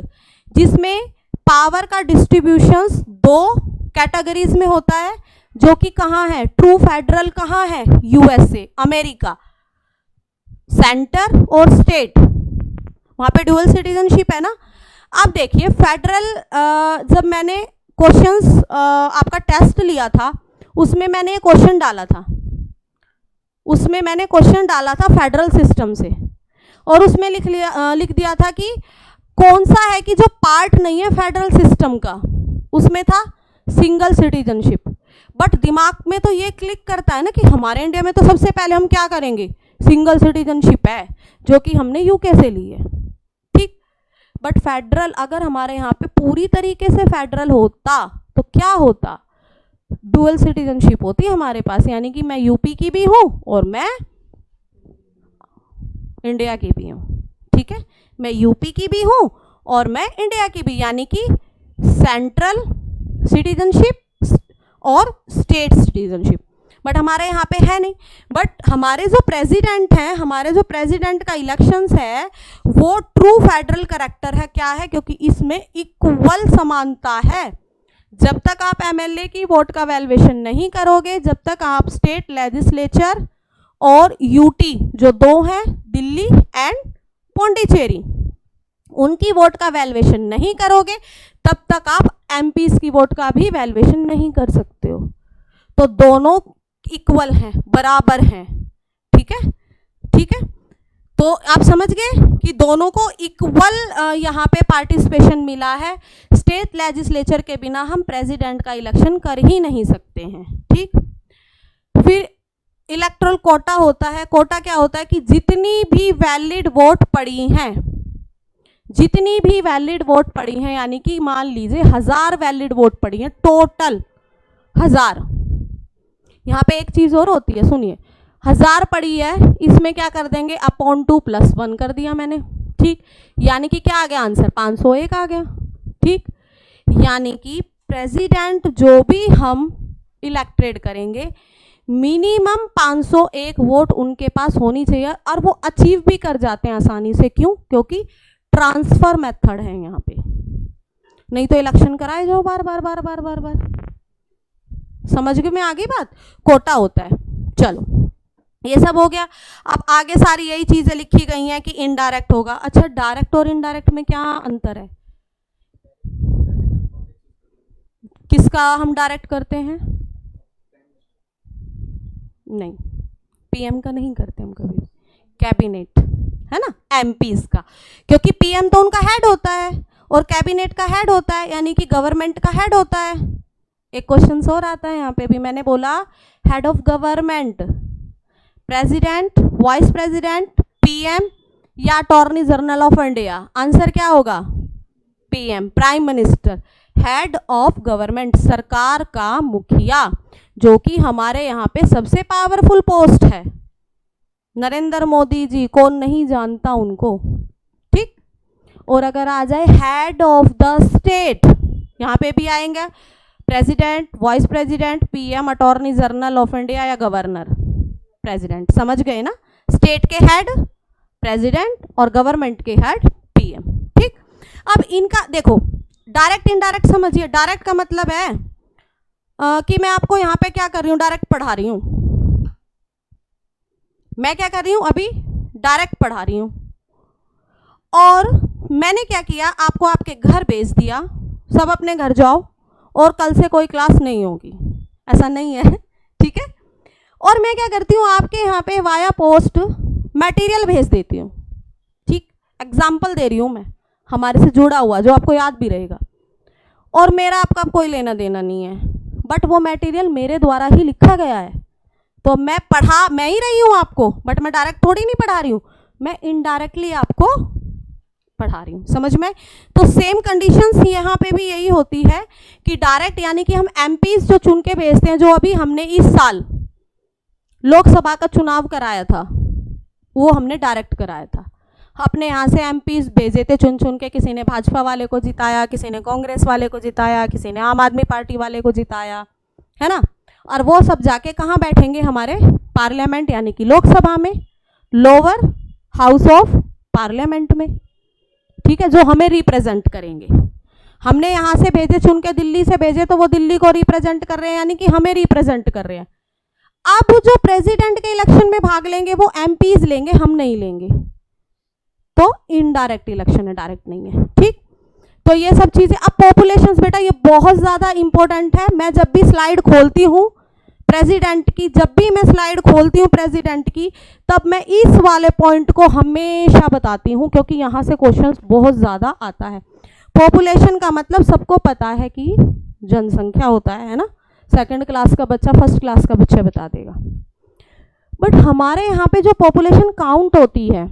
जिसमें पावर का डिस्ट्रीब्यूशंस 2 कैटेगरीज में होता है, जो कि कहाँ है, ट्रू फेडरल कहाँ है, यूएसए, अमेरिका। सेंटर और स्टेट, वहाँ पे डुअल सिटीजनशिप है ना। अब देखिए फेडरल, जब मैंने क्वेश्चंस आपका टेस्ट लिया था उसमें मैंने क्वेश्चन डाला था, फेडरल सिस्टम से, और उसमें लिख दिया था कि कौन सा है कि जो पार्ट नहीं है फेडरल सिस्टम का, उसमें था सिंगल सिटीजनशिप। बट दिमाग में तो ये क्लिक करता है ना कि हमारे इंडिया में तो सबसे पहले हम क्या करेंगे, सिंगल सिटीजनशिप है जो कि हमने यूके से ली है, ठीक। बट फेडरल अगर हमारे यहाँ पे पूरी तरीके से फेडरल होता तो क्या होता, डुअल सिटीजनशिप होती हमारे पास, यानी कि मैं यूपी की भी हूँ और मैं इंडिया की भी हूँ, ठीक है। मैं यूपी की भी हूँ और मैं इंडिया की भी, यानी कि सेंट्रल सिटीजनशिप और स्टेट सिटीजनशिप। बट हमारे यहाँ पे है नहीं। बट हमारे जो प्रेसिडेंट हैं, हमारे जो प्रेसिडेंट का इलेक्शंस है वो ट्रू फेडरल करैक्टर है। क्या है? क्योंकि इसमें इक्वल समानता है। जब तक आप एमएलए की वोट का वैल्यूएशन नहीं करोगे, जब तक आप स्टेट लेजिस्लेचर और यूटी जो दो हैं, दिल्ली एंड पौंडीचेरी, उनकी वोट का वैल्यूएशन नहीं करोगे, तब तक आप एमपीज की वोट का भी वैल्यूएशन नहीं कर सकते हो। तो दोनों इक्वल हैं, बराबर हैं, ठीक है, ठीक है। तो आप समझ गए कि दोनों को इक्वल यहाँ पे पार्टिसिपेशन मिला है। स्टेट लेजिस्लेचर के बिना हम प्रेसिडेंट का इलेक्शन कर ही नहीं सकते हैं, ठीक। फिर इलेक्टोरल कोटा होता है। कोटा क्या होता है कि जितनी भी वैलिड वोट पड़ी हैं, जितनी भी वैलिड वोट पड़ी हैं, यानी कि मान लीजिए 1000 वैलिड वोट पड़ी हैं, टोटल 1000। यहाँ पे एक चीज और होती है, सुनिए, 1000 पड़ी है, इसमें क्या कर देंगे, अपॉन 2 + 1 कर दिया मैंने, ठीक। यानी कि क्या आ गया आंसर, 501 आ गया, ठीक। यानी कि प्रेसिडेंट जो भी हम इलेक्टेड करेंगे, मिनिमम 501 वोट उनके पास होनी चाहिए, और वो अचीव भी कर जाते हैं आसानी से। क्यों? क्योंकि ट्रांसफर मेथड है यहाँ पे, नहीं तो इलेक्शन कराए जाओ बार बार बार बार बार बार। समझ गए मैं आगे बात? कोटा होता है। चलो ये सब हो गया। अब आगे सारी यही चीजें लिखी गई हैं कि इनडायरेक्ट होगा। अच्छा, डायरेक्ट और इनडायरेक्ट में क्या अंतर है? किसका हम डायरेक्ट करते हैं? नहीं, पीएम का नहीं करते हम कभी, कैबिनेट है ना, एमपीज का, क्योंकि पीएम तो उनका हेड होता है और कैबिनेट का हेड होता है, यानी कि गवर्नमेंट का हेड होता है। एक क्वेश्चन और आता है यहाँ पे भी, मैंने बोला head of government, president, vice president, PM या attorney general of India. Answer क्या होगा? PM, prime minister, head of government, सरकार का मुखिया, जो कि हमारे यहाँ पे सबसे पावरफुल पोस्ट है। नरेंद्र मोदी जी, कौन नहीं जानता उनको, ठीक। और अगर आ जाए हेड ऑफ द स्टेट, यहाँ पे भी आएंगे president, vice president, PM, attorney general of India या गवर्नर, प्रेसिडेंट। समझ गए ना? स्टेट के हेड प्रेसिडेंट और गवर्नमेंट के हेड पीएम, ठीक। अब इनका देखो, डायरेक्ट इनडायरेक्ट समझिए। डायरेक्ट का मतलब है कि मैं आपको यहाँ पे क्या कर रही हूँ, डायरेक्ट पढ़ा रही हूँ। मैं क्या कर रही हूँ अभी? डायरेक्ट पढ़ा रही हूँ। और मैंने क्या किया, आपको आपके घर भेज दिया, सब अपने घर जाओ और कल से कोई क्लास नहीं होगी, ऐसा नहीं है, ठीक है। और मैं क्या करती हूँ, आपके यहाँ पे वाया पोस्ट मटेरियल भेज देती हूँ, ठीक। एग्जाम्पल दे रही हूँ मैं, हमारे से जुड़ा हुआ, जो आपको याद भी रहेगा। और मेरा आपका कोई लेना देना नहीं है, बट वो मटेरियल मेरे द्वारा ही लिखा गया है, तो मैं पढ़ा मैं ही रही हूँ आपको, बट मैं डायरेक्ट थोड़ी नहीं पढ़ा रही हूँ, मैं इनडायरेक्टली आपको पढ़ा रही हूँ। समझ में? तो सेम कंडीशंस यहाँ पे भी यही होती है कि डायरेक्ट, यानी कि हम एमपीज जो चुन के भेजते हैं, जो अभी हमने इस साल लोकसभा का चुनाव कराया था, वो हमने डायरेक्ट कराया था। अपने यहाँ से एमपीज भेजे थे चुन चुन के, किसी ने भाजपा वाले को जिताया, किसी ने कांग्रेस वाले को जिताया, किसी ने आम आदमी पार्टी वाले को जिताया, है ना। और वो सब जाके कहाँ बैठेंगे? हमारे पार्लियामेंट, यानी कि लोकसभा में, लोअर हाउस ऑफ पार्लियामेंट में, ठीक है, जो हमें रिप्रेजेंट करेंगे। हमने यहाँ से भेजे चुन के, दिल्ली से भेजे, तो वो दिल्ली को रिप्रेजेंट कर रहे हैं, यानी कि हमें रिप्रेजेंट कर रहे हैं। अब जो प्रेसिडेंट के इलेक्शन में भाग लेंगे वो एमपीज लेंगे, हम नहीं लेंगे, तो इनडायरेक्ट इलेक्शन है, डायरेक्ट नहीं है, ठीक। तो ये सब चीजें। अब पॉपुलेशंस बेटा, ये बहुत ज्यादा इंपॉर्टेंट है। मैं जब भी स्लाइड खोलती हूँ प्रेसिडेंट की, जब भी मैं स्लाइड खोलती हूँ प्रेसिडेंट की, तब मैं इस वाले पॉइंट को हमेशा बताती हूँ, क्योंकि यहाँ से क्वेश्चंस बहुत ज्यादा आता है। पॉपुलेशन का मतलब सबको पता है कि जनसंख्या होता है ना, सेकंड क्लास का बच्चा फर्स्ट क्लास का बच्चा बता देगा। बट हमारे यहाँ पे जो पॉपुलेशन काउंट होती है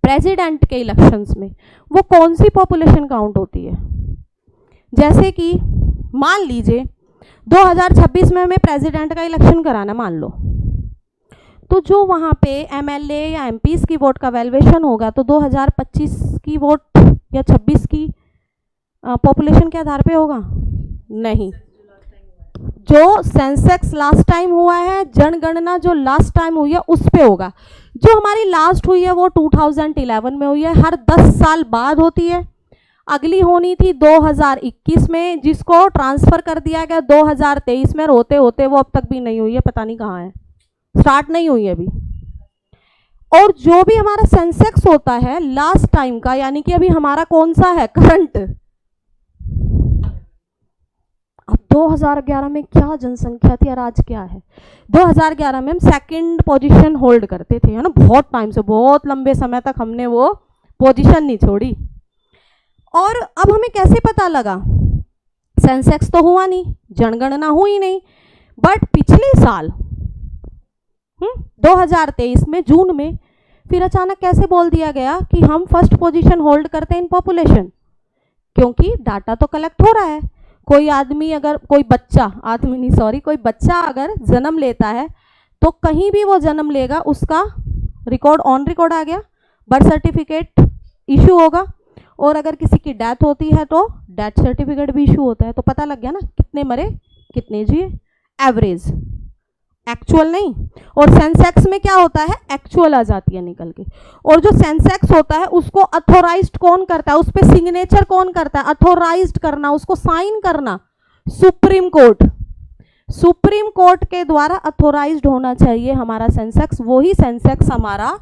प्रेसिडेंट के इलेक्शंस में, वो कौन सी पॉपुलेशन काउंट होती है? जैसे कि मान लीजिए 2026 में हमें प्रेसिडेंट का इलेक्शन कराना मान लो, तो जो वहाँ पे एमएलए या एमपीस की वोट का वैल्यूएशन होगा तो 2025 की वोट या 26 की पॉपुलेशन के आधार पे होगा? नहीं, जो सेंसेक्स लास्ट टाइम हुआ है, जनगणना जो लास्ट टाइम हुई है उस पे होगा। जो हमारी लास्ट हुई है वो 2011 में हुई है, हर 10 साल बाद होती है। अगली होनी थी 2021 में, जिसको ट्रांसफ़र कर दिया गया 2023 में, रोते होते वो अब तक भी नहीं हुई है, पता नहीं कहाँ है, स्टार्ट नहीं हुई है अभी। और जो भी हमारा सेंसेक्स होता है लास्ट टाइम का, यानी कि अभी हमारा कौन सा है करंट, अब 2011 में क्या जनसंख्या थी और आज क्या है? 2011 में हम सेकंड पोजीशन होल्ड करते थे, है ना, बहुत टाइम से, बहुत लंबे समय तक हमने वो पोजीशन नहीं छोड़ी। और अब हमें कैसे पता लगा? सेंसेक्स तो हुआ नहीं, जनगणना हुई नहीं, बट पिछले साल 2023 में जून में फिर अचानक कैसे बोल दिया गया कि हम फर्स्ट पोजीशन होल्ड करते हैं इन पॉपुलेशन? क्योंकि डाटा तो कलेक्ट हो रहा है। कोई आदमी अगर, कोई बच्चा, आदमी नहीं सॉरी, कोई बच्चा अगर जन्म लेता है तो कहीं भी वो जन्म लेगा, उसका रिकॉर्ड ऑन रिकॉर्ड आ गया, बर्थ सर्टिफिकेट इशू होगा, और अगर किसी की डेथ होती है तो डेथ सर्टिफिकेट भी इशू होता है। तो पता लग गया ना कितने मरे कितने जिए, एवरेज, एक्चुअल नहीं। और सेंसेक्स में क्या होता है? एक्चुअल आ जाती है निकल के। और जो सेंसेक्स होता है उसको अथोराइज्ड कौन करता है? उस पर सिग्नेचर कौन करता है? अथोराइज्ड करना, उसको साइन करना, सुप्रीम कोर्ट। सुप्रीम कोर्ट के द्वारा अथोराइज्ड होना चाहिए हमारा सेंसेक्स, वही सेंसेक्स हमारा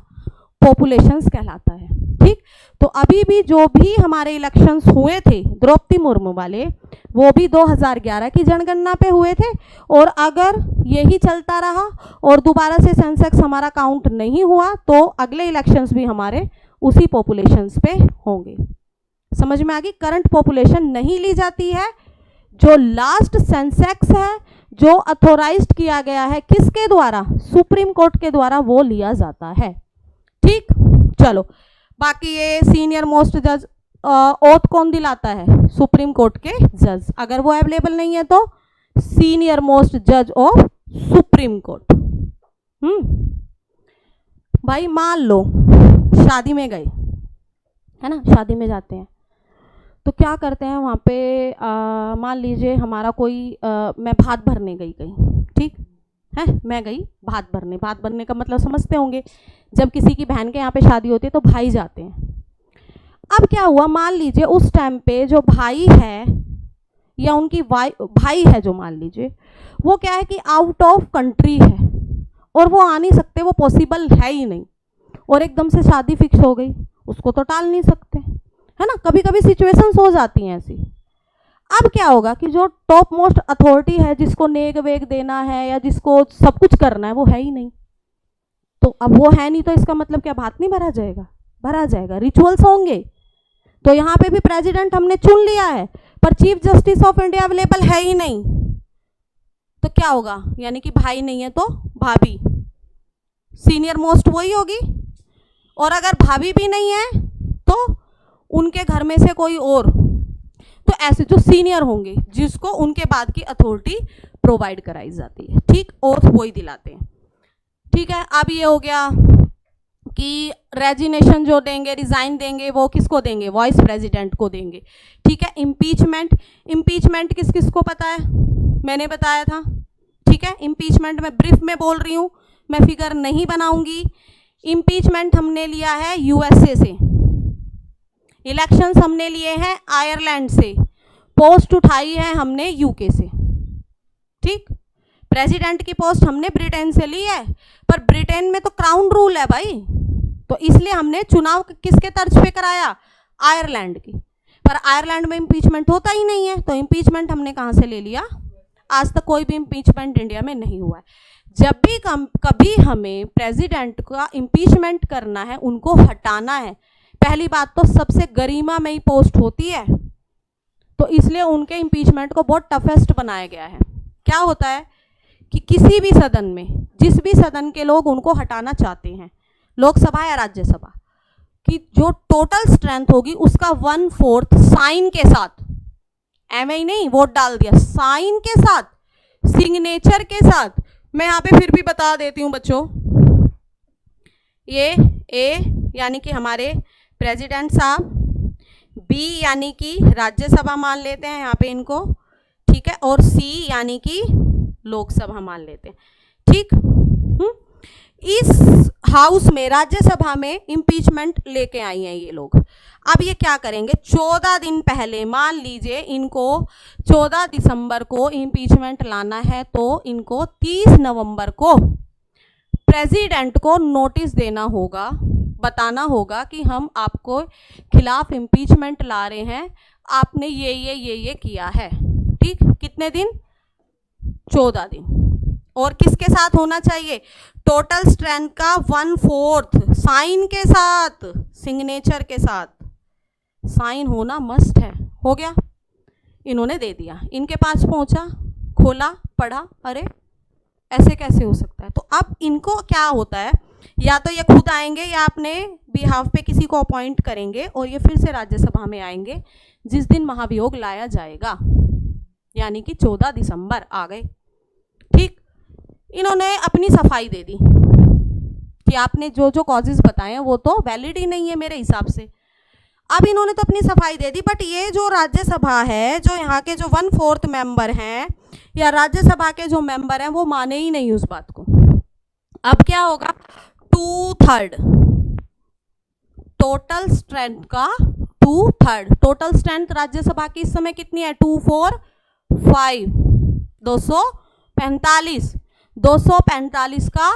पॉपुलेशंस कहलाता है। ठीक, तो अभी भी जो भी हमारे इलेक्शंस हुए थे द्रौपदी मुर्मू वाले, वो भी 2011 की जनगणना पे हुए थे। और अगर यही चलता रहा और दोबारा से सेंसेक्स हमारा काउंट नहीं हुआ तो अगले इलेक्शंस भी हमारे उसी पॉपुलेशंस पे होंगे। समझ में आ गई? करंट पॉपुलेशन नहीं ली जाती है, जो लास्ट सेंसेक्स है जो अथोराइज्ड किया गया है किसके द्वारा? सुप्रीम कोर्ट के द्वारा, वो लिया जाता है। ठीक, चलो बाकी ये सीनियर मोस्ट जज ओथ कौन दिलाता है? सुप्रीम कोर्ट के जज। अगर वो अवेलेबल नहीं है तो सीनियर मोस्ट जज ऑफ सुप्रीम कोर्ट। भाई मान लो शादी में गए, है ना, शादी में जाते हैं तो क्या करते हैं वहाँ पे, मान लीजिए हमारा कोई मैं भात भरने गई कहीं, ठीक है, मैं गई भात भरने। भात भरने का मतलब समझते होंगे, जब किसी की बहन के यहाँ पे शादी होती है तो भाई जाते हैं। अब क्या हुआ, मान लीजिए उस टाइम पे जो भाई है या उनकी भाई है जो, मान लीजिए वो क्या है कि आउट ऑफ कंट्री है और वो आ नहीं सकते, वो पॉसिबल है ही नहीं, और एकदम से शादी फिक्स हो गई, उसको तो टाल नहीं सकते, है ना, कभी कभी सिचुएशंस हो जाती हैं ऐसी। अब क्या होगा कि जो टॉप मोस्ट अथॉरिटी है, जिसको नेग वेग देना है या जिसको सब कुछ करना है, वो है ही नहीं। तो अब वो है नहीं तो इसका मतलब क्या भात नहीं भरा जाएगा? भरा जाएगा, रिचुअल्स होंगे। तो यहाँ पे भी प्रेसिडेंट हमने चुन लिया है पर chief justice of India available है ही नहीं, तो क्या होगा? यानी कि भाई नहीं है तो भाभी, सीनियर मोस्ट वही होगी। और अगर भाभी भी नहीं है तो उनके घर में से कोई और, तो ऐसे जो सीनियर होंगे जिसको उनके बाद की अथॉरिटी प्रोवाइड कराई जाती है। ठीक, ओथ वही दिलाते हैं। ठीक है, अब ये हो गया कि रेजिग्नेशन जो देंगे, रिजाइन देंगे, वो किसको देंगे? वाइस प्रेसिडेंट को देंगे। ठीक है, इम्पीचमेंट, इम्पीचमेंट किस किस को पता है? मैंने बताया था। ठीक है, इम्पीचमेंट मैं ब्रीफ में बोल रही हूँ, मैं फिगर नहीं बनाऊंगी। इम्पीचमेंट हमने लिया है यूएसए से, इलेक्शंस हमने लिए हैं आयरलैंड से, पोस्ट उठाई है हमने यूके से। ठीक, प्रेसिडेंट की पोस्ट हमने ब्रिटेन से ली है, पर ब्रिटेन में तो क्राउन रूल है भाई, तो इसलिए हमने चुनाव किसके तर्ज पे कराया? आयरलैंड की। पर आयरलैंड में इम्पीचमेंट होता ही नहीं है, तो इम्पीचमेंट हमने कहाँ से ले लिया? आज तक कोई भी इम्पीचमेंट इंडिया में नहीं हुआ है। जब भी कभी हमें प्रेसिडेंट का इम्पीचमेंट करना है, उनको हटाना है, पहली बात तो सबसे गरिमा में ही पोस्ट होती है, तो इसलिए उनके इम्पीचमेंट को बहुत टफेस्ट बनाया गया है। क्या होता है कि किसी भी सदन में, जिस भी सदन के लोग उनको हटाना चाहते हैं, लोकसभा या राज्यसभा की जो टोटल स्ट्रेंथ होगी उसका 1/4 साइन के साथ, एम ही नहीं वोट डाल दिया, साइन के साथ, सिग्नेचर के साथ, मैं यहाँ पे फिर भी बता देती हूँ बच्चों, ये ए यानी कि हमारे प्रेसिडेंट साहब, बी यानी कि राज्यसभा मान लेते हैं यहाँ पे इनको, ठीक है, और सी यानी कि लोकसभा मान लेते हैं, ठीक। इस हाउस में, राज्यसभा में इम्पीचमेंट लेके आई हैं ये लोग। अब ये क्या करेंगे, 14 दिन पहले, मान लीजिए इनको 14 दिसंबर को इम्पीचमेंट लाना है, तो इनको 30 नवंबर को प्रेसिडेंट को नोटिस देना होगा, बताना होगा कि हम आपको खिलाफ इम्पीचमेंट ला रहे हैं, आपने ये किया है, ठीक। कितने दिन, 14 दिन। और किसके साथ होना चाहिए, टोटल स्ट्रेंथ का 1/4 साइन के साथ, सिग्नेचर के साथ, साइन होना मस्ट है। हो गया, इन्होंने दे दिया, इनके पास पहुंचा, खोला, पढ़ा, अरे ऐसे कैसे हो सकता है। तो अब इनको क्या होता है, या तो ये खुद आएंगे या अपने बिहाफ पे किसी को अपॉइंट करेंगे और ये फिर से राज्यसभा में आएंगे जिस दिन महाभियोग लाया जाएगा, यानी कि 14 दिसंबर आ गए, ठीक। इन्होंने अपनी सफाई दे दी कि आपने जो जो कॉजेज बताए हैं वो तो वैलिड ही नहीं है मेरे हिसाब से। अब इन्होंने तो अपनी सफाई दे दी, बट ये जो राज्यसभा है, जो यहाँ के जो 1/4 मेंबर हैं या राज्यसभा के जो मेंबर हैं, वो माने ही नहीं उस बात को। अब क्या होगा, 2/3 टोटल स्ट्रेंथ का, 2/3 टोटल स्ट्रेंथ राज्यसभा की इस समय कितनी है, 2, 4, 5, 245, 245 का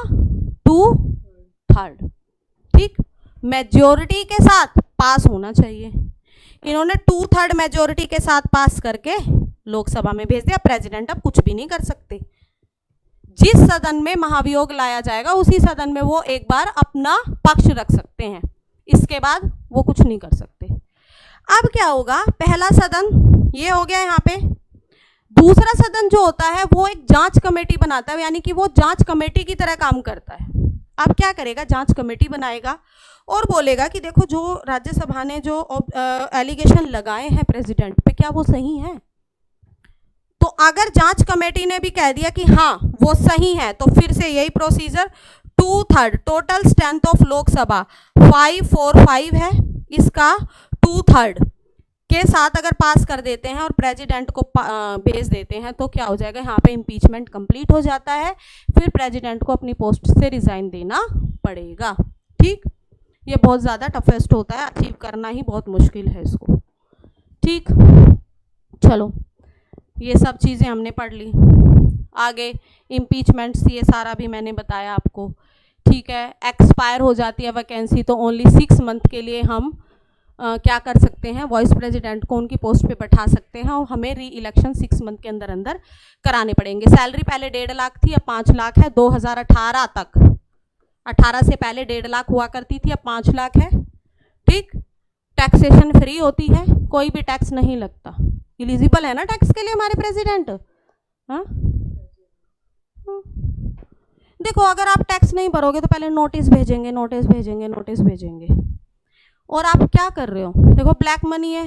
2/3, ठीक। मेजोरिटी के साथ पास होना चाहिए, इन्होंने 2/3 मेजोरिटी के साथ पास करके लोकसभा में भेज दिया। प्रेसिडेंट अब कुछ भी नहीं कर सकते, जिस सदन में महाभियोग लाया जाएगा उसी सदन में वो एक बार अपना पक्ष रख सकते हैं, इसके बाद वो कुछ नहीं कर सकते। अब क्या होगा, पहला सदन ये हो गया यहाँ पे, दूसरा सदन जो होता है वो एक जांच कमेटी बनाता है, यानी कि वो जांच कमेटी की तरह काम करता है। अब क्या करेगा, जांच कमेटी बनाएगा और बोलेगा कि देखो जो राज्यसभा ने जो एलिगेशन लगाए हैं प्रेसिडेंट पे, क्या वो सही है। तो अगर जांच कमेटी ने भी कह दिया कि हाँ वो सही है, तो फिर से यही procedure, 2/3 total strength of Lok Sabha 545 है, इसका 2/3 के साथ अगर पास कर देते हैं और प्रेसिडेंट को भेज देते हैं, तो क्या हो जाएगा, यहाँ पे इम्पीचमेंट कंप्लीट हो जाता है, फिर प्रेसिडेंट को अपनी पोस्ट से रिजाइन देना पड़ेगा, ठीक। ये बहुत ज़्यादा टफेस्ट होता है, अचीव करना ही बहुत मुश्किल है इसको, ठीक। चलो ये सब चीज़ें हमने पढ़ ली। आगे इम्पीचमेंट्स, ये सारा भी मैंने बताया आपको, ठीक है। एक्सपायर हो जाती है वैकेंसी, तो ओनली 6 मंथ के लिए हम क्या कर सकते हैं, वाइस प्रेसिडेंट को उनकी पोस्ट पे बैठा सकते हैं, और हमें री इलेक्शन 6 मंथ के अंदर अंदर कराने पड़ेंगे। सैलरी पहले 1.5 लाख थी, अब 5 लाख है 2018 तक। 18 से पहले 1.5 लाख हुआ करती थी, अब 5 लाख है, ठीक। टैक्सेशन फ्री होती है, कोई भी टैक्स नहीं लगता, एलिजिबल है ना टैक्स के लिए हमारे प्रेसिडेंट। हाँ, देखो अगर आप टैक्स नहीं भरोगे तो पहले नोटिस भेजेंगे, नोटिस भेजेंगे, नोटिस भेजेंगे, और आप क्या कर रहे हो, देखो ब्लैक मनी है,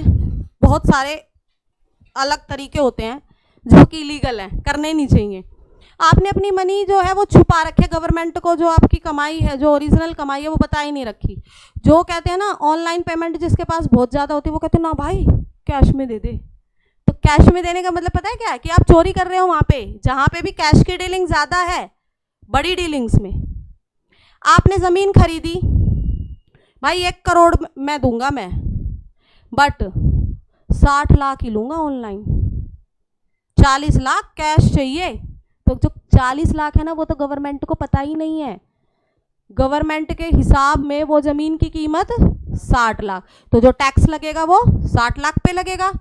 बहुत सारे अलग तरीके होते हैं जो कि इलीगल हैं, करने नहीं चाहिए। आपने अपनी मनी जो है वो छुपा रखी है गवर्नमेंट को, जो आपकी कमाई है, जो ओरिजिनल कमाई है वो बता ही नहीं रखी। जो कहते हैं ना ऑनलाइन पेमेंट जिसके पास बहुत ज़्यादा होती है, वो कहते हैं ना भाई कैश में दे दे। तो कैश में देने का मतलब पता है क्या है, कि आप चोरी कर रहे हो वहाँ पे, जहाँ पे भी कैश की डीलिंग ज़्यादा है, बड़ी डीलिंग्स में। आपने ज़मीन खरीदी, भाई 1 करोड़ मैं दूंगा मैं, बट 60 लाख ही लूँगा ऑनलाइन, 40 लाख कैश चाहिए। तो जो 40 लाख है ना, वो तो गवर्नमेंट को पता ही नहीं है। गवर्नमेंट के हिसाब में वो ज़मीन की कीमत 60 लाख, तो जो टैक्स लगेगा वो 60 लाख पे लगेगा।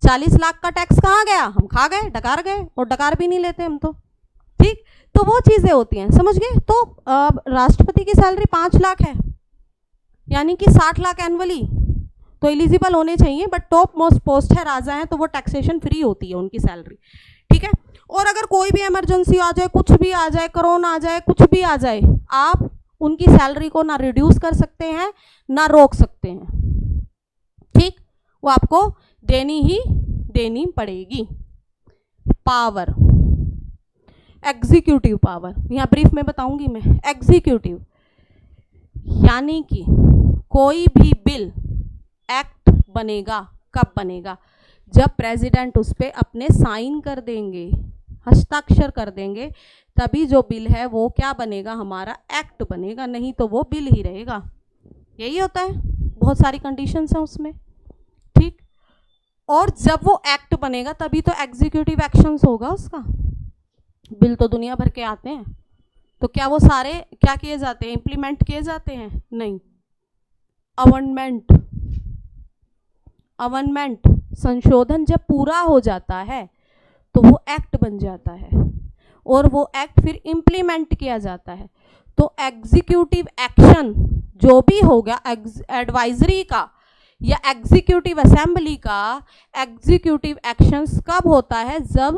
40 लाख का टैक्स कहाँ गया, हम खा गए, डकार गए, और डकार भी नहीं लेते हम तो, ठीक। तो वो चीज़ें होती हैं, समझ गए। तो राष्ट्रपति की सैलरी 5 लाख है, यानी कि 60 लाख एनुअली, तो एलिजिबल होने चाहिए, बट टॉप मोस्ट पोस्ट है, राजा हैं, तो वो टैक्सेशन फ्री होती है उनकी सैलरी, ठीक है। और अगर कोई भी इमरजेंसी आ जाए, कुछ भी आ जाए, कोरोना आ जाए, कुछ भी आ जाए, आप उनकी सैलरी को ना रिड्यूस कर सकते हैं ना रोक सकते हैं, ठीक, वो आपको देनी ही देनी पड़ेगी। पावर, एग्जीक्यूटिव पावर, यहाँ ब्रीफ में बताऊंगी मैं। एग्जीक्यूटिव यानी कि कोई भी बिल, एक्ट बनेगा, कब बनेगा? जब प्रेसिडेंट उस पर अपने साइन कर देंगे, हस्ताक्षर कर देंगे, तभी जो बिल है वो क्या बनेगा? हमारा एक्ट बनेगा, नहीं तो वो बिल ही रहेगा। यही होता है, बहुत सारी कंडीशंस हैं उसमें, ठीक। और जब वो एक्ट बनेगा तभी तो एग्जीक्यूटिव एक्शंस होगा उसका। बिल तो दुनिया भर के आते हैं, तो क्या वो सारे क्या किए जाते हैं? इम्प्लीमेंट किए जाते हैं? नहीं। अमेंडमेंट संशोधन जब पूरा हो जाता है तो वो एक्ट बन जाता है और वो एक्ट फिर इम्प्लीमेंट किया जाता है। तो एग्जीक्यूटिव एक्शन जो भी होगा एडवाइजरी का या एग्जीक्यूटिव असेंबली का, एग्जीक्यूटिव एक्शंस कब होता है? जब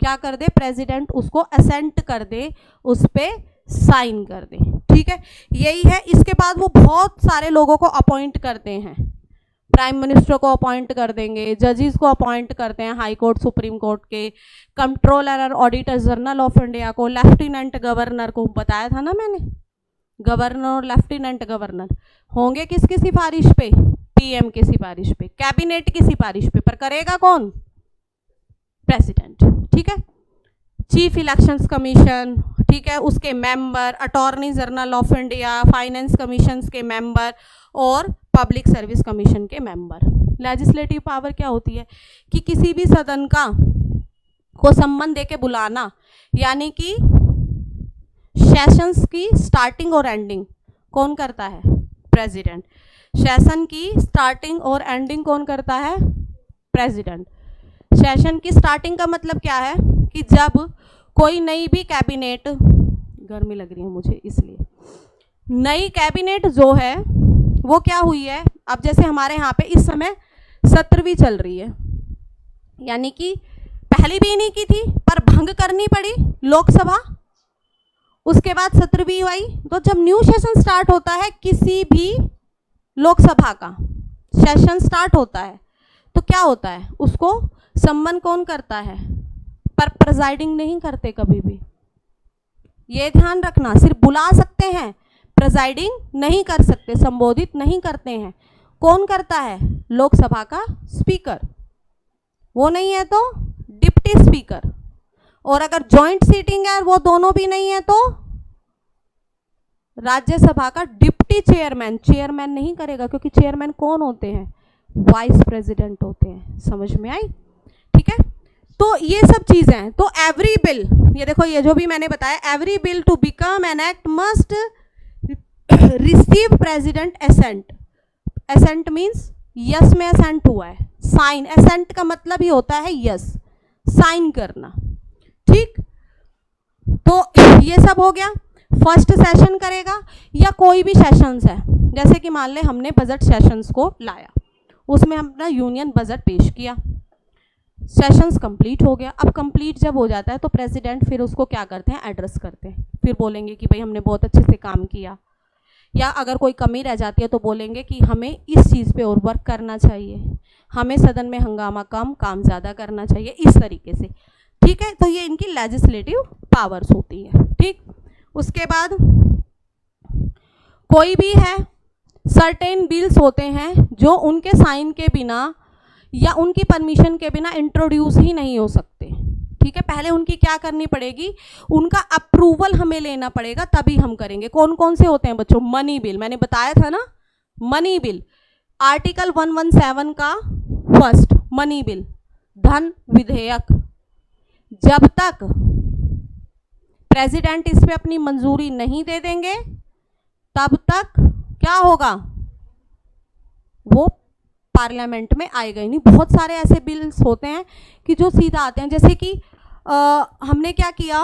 क्या कर दे प्रेसिडेंट, उसको असेंट कर दे, उस पर साइन कर दे, ठीक है। यही है। इसके बाद वो बहुत सारे लोगों को अपॉइंट करते हैं, प्राइम मिनिस्टर को अपॉइंट कर देंगे, जजेस को अपॉइंट करते हैं, हाई कोर्ट, सुप्रीम कोर्ट के, कंट्रोलर और ऑडिटर जनरल ऑफ इंडिया को, लेफ्टिनेंट गवर्नर को, बताया था ना मैंने, गवर्नर और लेफ्टिनेंट गवर्नर होंगे किसकी सिफारिश पे? पीएम की सिफारिश पे, कैबिनेट की सिफारिश पे, पर करेगा कौन? प्रेसिडेंट, ठीक है। चीफ इलेक्शंस कमीशन, ठीक है, उसके member, attorney general of India, finance commission के मेंबर और पब्लिक सर्विस कमीशन के मेंबर। लेजिस्लेटिव पावर क्या होती है? कि किसी भी सदन का को सम्मन दे के बुलाना, यानी कि सेशंस की स्टार्टिंग और एंडिंग कौन करता है? प्रेसिडेंट। सेशन की स्टार्टिंग और एंडिंग कौन करता है? प्रेसिडेंट। सेशन की स्टार्टिंग का मतलब क्या है? कि जब कोई नई भी कैबिनेट, गर्मी लग रही है मुझे इसलिए, नई कैबिनेट जो है वो क्या हुई है, अब जैसे हमारे यहाँ पे इस समय 17वीं चल रही है, यानी कि पहली भी नहीं की थी पर भंग करनी पड़ी लोकसभा, उसके बाद 17वीं आई। तो जब न्यू सेशन स्टार्ट होता है किसी भी लोकसभा का सेशन स्टार्ट होता है तो क्या होता है? उसको सम्मन कौन करता है? पर प्रेजाइडिंग नहीं करते कभी भी, ये ध्यान रखना। सिर्फ बुला सकते हैं, प्रेजाइडिंग नहीं कर सकते, संबोधित नहीं करते हैं। कौन करता है? लोकसभा का स्पीकर। वो नहीं है तो डिप्टी स्पीकर। और अगर जॉइंट सीटिंग है वो दोनों भी नहीं है तो राज्यसभा का डिप्टी चेयरमैन। चेयरमैन नहीं करेगा क्योंकि चेयरमैन कौन होते हैं? वाइस प्रेसिडेंट होते हैं। समझ में आई? ठीक है, तो ये सब चीजें हैं। तो एवरी बिल, ये देखो ये जो भी मैंने बताया, every bill to become an act must receive president assent. Assent means yes में असेंट हुआ है, साइन। असेंट का मतलब ही होता है यस, साइन करना, ठीक। तो ये सब हो गया। फर्स्ट सेशन करेगा या कोई भी सेशंस है, जैसे कि मान ले हमने बजट सेशंस को लाया, उसमें हम अपना यूनियन बजट पेश किया, सेशंस कंप्लीट हो गया। अब कंप्लीट जब हो जाता है तो प्रेसिडेंट फिर उसको क्या करते हैं? एड्रेस करते हैं। फिर बोलेंगे कि भाई हमने बहुत अच्छे से काम किया, या अगर कोई कमी रह जाती है तो बोलेंगे कि हमें इस चीज़ पे और वर्क करना चाहिए, हमें सदन में हंगामा कम, काम ज़्यादा करना चाहिए, इस तरीके से, ठीक है। तो ये इनकी लेजिस्लेटिव पावर्स होती है, ठीक। उसके बाद कोई भी है, सर्टेन बिल्स होते हैं जो उनके साइन के बिना या उनकी परमिशन के बिना इंट्रोड्यूस ही नहीं हो सकते, ठीक है। पहले उनकी क्या करनी पड़ेगी? उनका अप्रूवल हमें लेना पड़ेगा, तभी हम करेंगे। कौन कौन से होते हैं बच्चों? मनी बिल, मैंने बताया था ना, मनी बिल। आर्टिकल 117 का फर्स्ट मनी बिल, धन विधेयक। जब तक प्रेसिडेंट इस पे अपनी मंजूरी नहीं दे देंगे तब तक क्या होगा? वो पार्लियामेंट में आएगा ही नहीं। बहुत सारे ऐसे बिल्स होते हैं कि जो सीधा आते हैं, जैसे कि हमने क्या किया,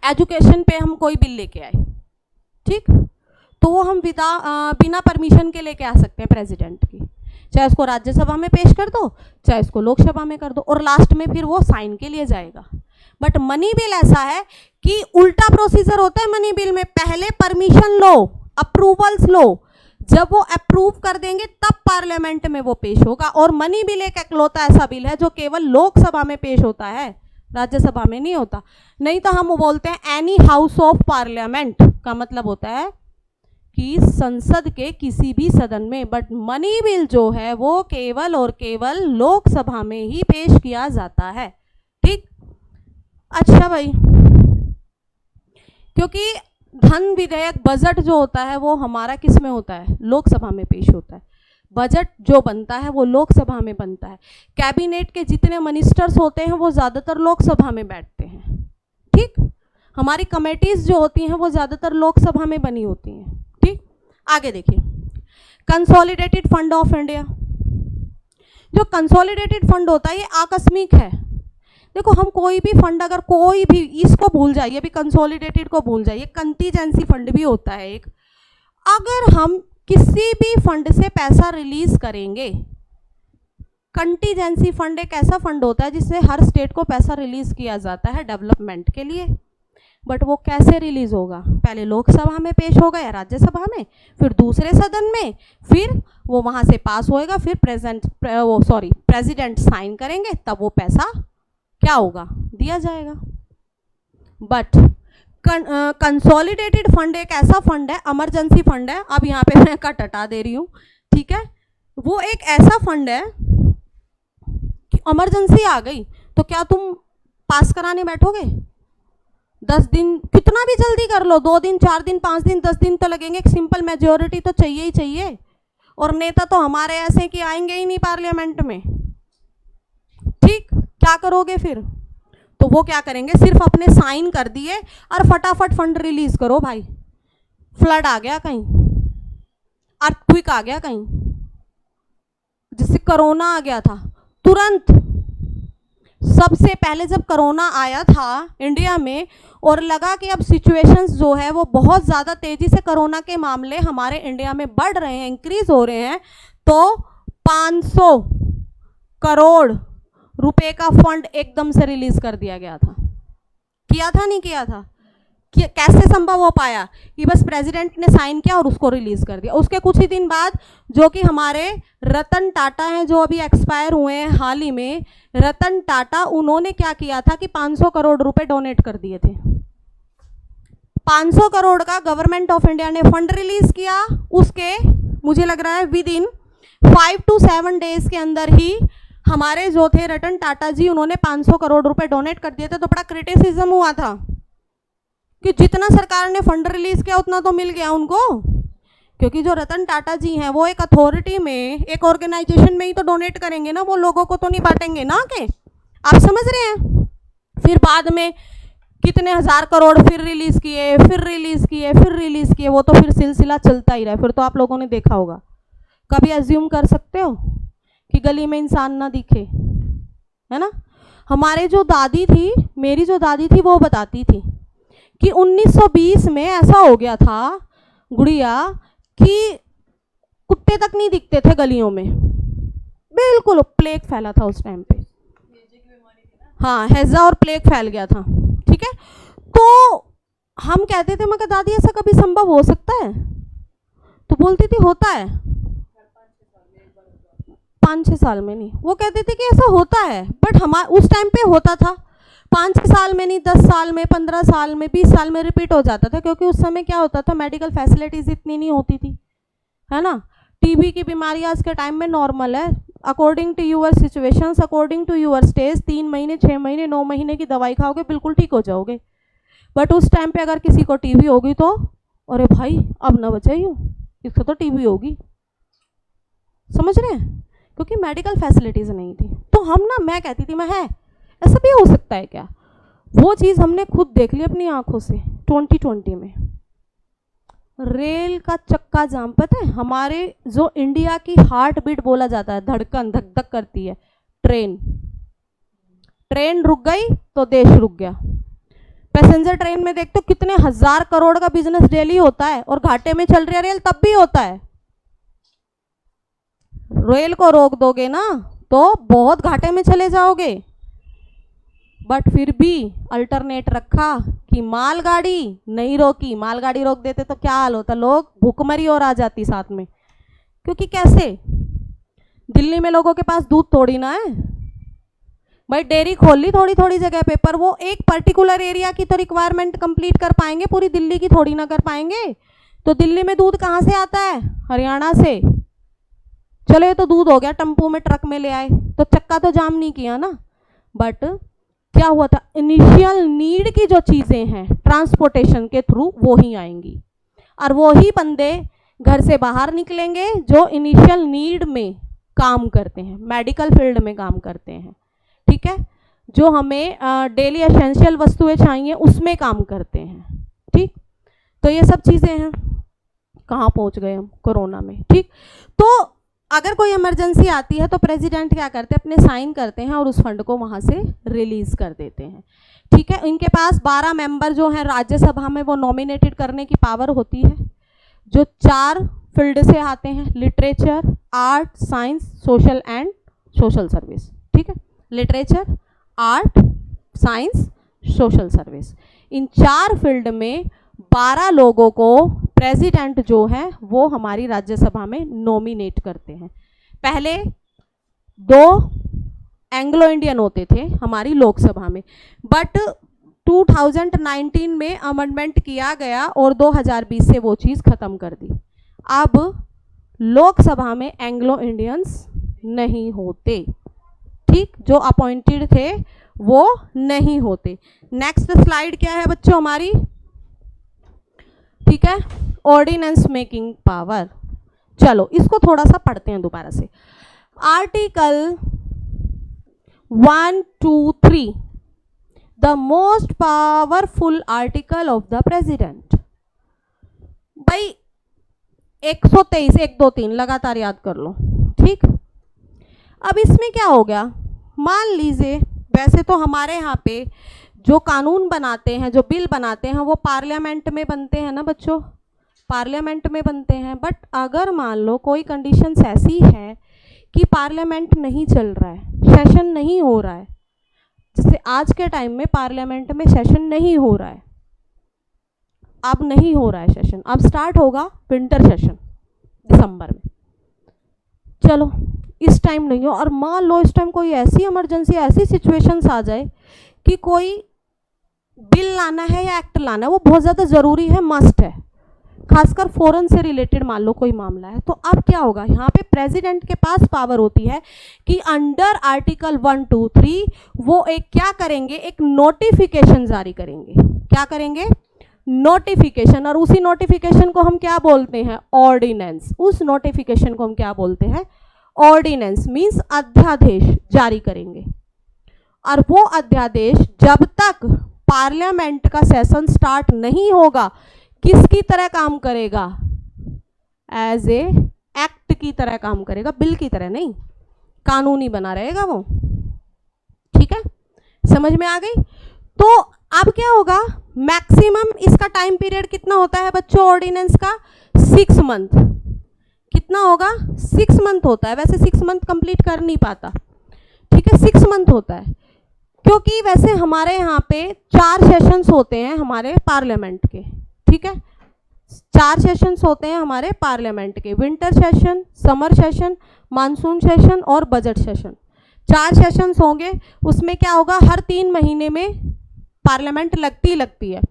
एजुकेशन पे हम कोई बिल लेके आए, ठीक, तो वो हम बिना परमिशन के लेके आ सकते हैं प्रेसिडेंट की। चाहे उसको राज्यसभा में पेश कर दो, चाहे उसको लोकसभा में कर दो, और लास्ट में फिर वो साइन के लिए जाएगा। बट मनी बिल ऐसा है कि उल्टा प्रोसीजर होता है मनी बिल में, पहले परमिशन लो, अप्रूवल्स लो, जब वो अप्रूव कर देंगे तब पार्लियामेंट में वो पेश होगा। और मनी बिल एक इकलौता ऐसा बिल है जो केवल लोकसभा में पेश होता है, राज्यसभा में नहीं होता। नहीं तो हम बोलते हैं एनी हाउस ऑफ पार्लियामेंट, का मतलब होता है कि संसद के किसी भी सदन में। बट मनी बिल जो है वो केवल और केवल लोकसभा में ही पेश किया जाता है। ठीक, अच्छा भाई, क्योंकि धन विधेयक बजट जो होता है वो हमारा किस में होता है, लोकसभा में पेश होता है। बजट जो बनता है वो लोकसभा में बनता है। कैबिनेट के जितने मिनिस्टर्स होते हैं वो ज़्यादातर लोकसभा में बैठते हैं। ठीक, हमारी कमेटीज जो होती हैं वो ज़्यादातर लोकसभा में बनी होती हैं। ठीक, आगे देखिए, कंसोलिडेटेड फंड ऑफ इंडिया। जो कंसोलिडेटेड फंड होता है ये आकस्मिक है। देखो, हम कोई भी फंड, अगर कोई भी, इसको भूल जाइए, अभी कंसोलिडेटेड को भूल जाइए, कंटीजेंसी फंड भी होता है एक। अगर हम किसी भी फंड से पैसा रिलीज करेंगे, कंटीजेंसी फंड एक ऐसा फंड होता है जिससे हर स्टेट को पैसा रिलीज किया जाता है डेवलपमेंट के लिए। बट वो कैसे रिलीज होगा, पहले लोकसभा में पेश होगा या राज्यसभा में, फिर दूसरे सदन में, फिर वो वहां से पास होएगा, फिर प्रेसिडेंट साइन करेंगे, तब वो पैसा क्या होगा, दिया जाएगा। बट कंसोलिडेटेड फंड एक ऐसा फंड है, इमरजेंसी फंड है, अब यहाँ पे मैं कट हटा दे रही हूँ, ठीक है। वो एक ऐसा फंड है कि इमरजेंसी आ गई तो क्या तुम पास कराने बैठोगे? 10 दिन, कितना भी जल्दी कर लो, 2 दिन, 4 दिन, 5 दिन, 10 दिन तो लगेंगे। एक सिंपल मेजोरिटी तो चाहिए ही चाहिए, और नेता तो हमारे ऐसे कि आएंगे ही नहीं पार्लियामेंट में। ठीक, क्या करोगे फिर? तो वो क्या करेंगे, सिर्फ अपने साइन कर दिए और फटाफट फंड रिलीज करो भाई। फ्लड आ गया कहीं, अर्थक्वेक आ गया कहीं, जिससे कोरोना आ गया था, तुरंत सबसे पहले जब कोरोना आया था इंडिया में और लगा कि अब सिचुएशंस जो है वो बहुत ज़्यादा तेज़ी से कोरोना के मामले हमारे इंडिया में बढ़ रहे हैं, इंक्रीज हो रहे हैं, तो 500 करोड़ रुपए का फंड एकदम से रिलीज कर दिया गया था। किया था नहीं किया था? कैसे संभव हो पाया कि बस प्रेसिडेंट ने साइन किया और उसको रिलीज कर दिया। उसके कुछ ही दिन बाद जो कि हमारे रतन टाटा हैं, जो अभी एक्सपायर हुए हैं हाल ही में, रतन टाटा, उन्होंने क्या किया था कि 500 करोड़ रुपए डोनेट कर दिए थे। 500 करोड़ का गवर्नमेंट ऑफ इंडिया ने फंड रिलीज किया। उसके मुझे लग रहा है विद इन 5 to 7 डेज के अंदर ही हमारे जो थे रतन टाटा जी, उन्होंने 500 करोड़ रुपए डोनेट कर दिए थे। तो बड़ा क्रिटिसिज्म हुआ था कि जितना सरकार ने फंड रिलीज किया उतना तो मिल गया उनको, क्योंकि जो रतन टाटा जी हैं वो एक अथॉरिटी में, एक ऑर्गेनाइजेशन में ही तो डोनेट करेंगे ना, वो लोगों को तो नहीं बांटेंगे ना। के आप समझ रहे हैं? फिर बाद में कितने हजार करोड़ फिर रिलीज किए, फिर रिलीज किए, फिर रिलीज किए, वो तो फिर सिलसिला चलता ही रहा। फिर तो आप लोगों ने देखा होगा। कभी अज्यूम कर सकते हो कि गली में इंसान ना दिखे, है ना? हमारे जो दादी थी, मेरी जो दादी थी, वो बताती थी कि 1920 में ऐसा हो गया था गुड़िया कि कुत्ते तक नहीं दिखते थे गलियों में, बिल्कुल प्लेग फैला था उस टाइम पे। हाँ, हैजा और प्लेग फैल गया था, ठीक है। तो हम कहते थे, मैं दादी ऐसा कभी संभव हो सकता है? तो बोलती थी होता है, 5-6 साल में नहीं। वो कहते थे कि ऐसा होता है, बट हमारे उस टाइम पे होता था। 5 साल में नहीं, 10 साल में, 15 साल में, 20 साल में रिपीट हो जाता था, क्योंकि उस समय क्या होता था, मेडिकल फैसिलिटीज इतनी नहीं होती थी, है ना। टीबी की बीमारी आज के टाइम में नॉर्मल है, according to your situations, according to your stage, 3 महीने, 6 महीने, 9 महीने की दवाई खाओगे, बिल्कुल ठीक हो जाओगे। बट उस टाइम पे अगर किसी को टीबी होगी तो अरे भाई अब ना बचाइयो, इसको तो टीबी होगी। समझ रहे हैं? क्योंकि मेडिकल फैसिलिटीज नहीं थी। तो हम ना, मैं कहती थी, मैं है ऐसा भी हो सकता है क्या? वो चीज़ हमने खुद देख ली अपनी आंखों से 2020 में। रेल का चक्का जाम, पता है हमारे जो इंडिया की हार्ट बीट बोला जाता है, धड़कन धक धक करती है, ट्रेन रुक गई तो देश रुक गया। पैसेंजर ट्रेन में देखते हो कितने 1000 करोड़ का बिजनेस डेली होता है, और घाटे में चल रही है रेल तब भी होता है। रेल को रोक दोगे ना तो बहुत घाटे में चले जाओगे, बट फिर भी अल्टरनेट रखा कि मालगाड़ी नहीं रोकी। मालगाड़ी रोक देते तो क्या हाल होता, लोग भूखमरी और आ जाती साथ में। क्योंकि कैसे, दिल्ली में लोगों के पास दूध थोड़ी ना है भाई, डेयरी खोल ली थोड़ी थोड़ी जगह पे, पर वो एक पर्टिकुलर एरिया की तो रिक्वायरमेंट कंप्लीट कर पाएंगे, पूरी दिल्ली की थोड़ी ना कर पाएंगे। तो दिल्ली में दूध कहाँ से आता है, हरियाणा से। चलो ये तो दूध हो गया, टम्पू में ट्रक में ले आए, तो चक्का तो जाम नहीं किया ना। बट क्या हुआ था, इनिशियल नीड की जो चीज़ें हैं ट्रांसपोर्टेशन के थ्रू वो ही आएंगी, और वो ही बंदे घर से बाहर निकलेंगे जो इनिशियल नीड में काम करते हैं, मेडिकल फील्ड में काम करते हैं, ठीक है, जो हमें डेली एसेंशियल वस्तुएं चाहिए उसमें काम करते हैं, ठीक। तो ये सब चीज़ें हैं। कहाँ पहुँच गए हम, कोरोना में, ठीक। तो अगर कोई इमरजेंसी आती है तो प्रेसिडेंट क्या करते हैं, अपने साइन करते हैं और उस फंड को वहाँ से रिलीज कर देते हैं, ठीक है। इनके पास 12 मेंबर जो हैं राज्यसभा में, वो नॉमिनेटेड करने की पावर होती है, जो 4 फील्ड से आते हैं, literature, art, science, social and social service, ठीक है। Literature, art, science, social service, इन 4 फील्ड में 12 लोगों को प्रेसिडेंट जो है वो हमारी राज्यसभा में नॉमिनेट करते हैं। पहले 2 एंग्लो इंडियन होते थे हमारी लोकसभा में, बट 2019 में अमेंडमेंट किया गया और 2020 से वो चीज़ ख़त्म कर दी। अब लोकसभा में एंग्लो इंडियंस नहीं होते, ठीक, जो अपॉइंटेड थे वो नहीं होते। नेक्स्ट स्लाइड क्या है बच्चों हमारी, ठीक है, ऑर्डिनेंस मेकिंग पावर। चलो इसको थोड़ा सा पढ़ते हैं दोबारा से। Article 1, 2, 3, the most powerful article of the president. भाई 123, 1, 2, 3 लगातार याद कर लो, ठीक। अब इसमें क्या हो गया, मान लीजिए वैसे तो हमारे यहाँ पे जो कानून बनाते हैं, जो बिल बनाते हैं, वो पार्लियामेंट में बनते हैं ना बच्चों, पार्लियामेंट में बनते हैं। बट अगर मान लो कोई कंडीशंस ऐसी है कि पार्लियामेंट नहीं चल रहा है, सेशन नहीं हो रहा है, जैसे आज के टाइम में पार्लियामेंट में सेशन नहीं हो रहा है, अब नहीं हो रहा है सेशन, अब स्टार्ट होगा विंटर सेशन दिसंबर में। चलो इस टाइम नहीं हो, और मान लो इस टाइम कोई ऐसी इमरजेंसी, ऐसी सिचुएशंस आ जाए कि कोई बिल लाना है या एक्ट लाना है, वो बहुत ज़्यादा ज़रूरी है, मस्ट है, खासकर फॉरेन से रिलेटेड मान लो कोई मामला है, तो अब क्या होगा, यहाँ पे प्रेसिडेंट के पास पावर होती है कि अंडर आर्टिकल 1, 2, 3 वो एक क्या करेंगे, एक नोटिफिकेशन जारी करेंगे। क्या करेंगे, नोटिफिकेशन, और उसी नोटिफिकेशन को हम क्या बोलते हैं, ऑर्डिनेंस। उस नोटिफिकेशन को हम क्या बोलते हैं, ऑर्डिनेंस, मीन्स अध्यादेश जारी करेंगे। और वो अध्यादेश जब तक पार्लियामेंट का सेशन स्टार्ट नहीं होगा, किसकी तरह काम करेगा, एज ए एक्ट की तरह काम करेगा, बिल की तरह नहीं, कानूनी बना रहेगा वो, ठीक है, समझ में आ गई। तो अब क्या होगा, मैक्सिमम इसका टाइम पीरियड कितना होता है बच्चों, ऑर्डिनेंस का 6 मंथ, कितना होगा, 6 मंथ होता है। वैसे 6 मंथ कंप्लीट कर नहीं पाता, ठीक है, 6 मंथ होता है, क्योंकि वैसे हमारे यहाँ पे 4 सेशंस होते हैं हमारे पार्लियामेंट के, ठीक है, 4 सेशंस होते हैं हमारे पार्लियामेंट के, winter session, summer session, monsoon session और बजट सेशन। 4 सेशंस होंगे, उसमें क्या होगा, हर 3 महीने में पार्लियामेंट लगती है,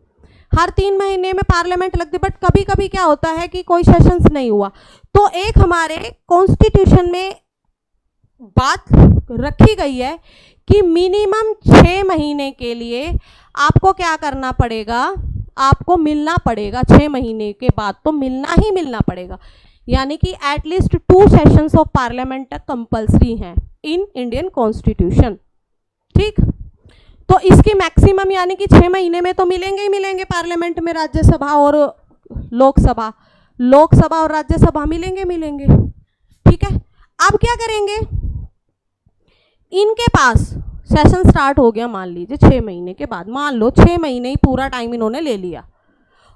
हर 3 महीने में पार्लियामेंट लगती है। बट कभी कभी क्या होता है कि कोई सेशंस नहीं हुआ, तो एक हमारे कॉन्स्टिट्यूशन में बात रखी गई है कि मिनिमम 6 महीने के लिए आपको क्या करना पड़ेगा, आपको मिलना पड़ेगा, 6 महीने के बाद तो मिलना ही मिलना पड़ेगा, यानी कि एटलीस्ट 2 सेशंस ऑफ पार्लियामेंट तक कंपल्सरी हैं इन इंडियन कॉन्स्टिट्यूशन, ठीक। तो इसकी मैक्सिमम यानी कि 6 महीने में तो मिलेंगे ही मिलेंगे पार्लियामेंट में, राज्यसभा और लोकसभा, लोकसभा और राज्यसभा मिलेंगे, ठीक है। अब क्या करेंगे, इनके पास सेशन स्टार्ट हो गया, मान लीजिए 6 महीने के बाद, मान लो 6 महीने ही पूरा टाइम इन्होंने ले लिया,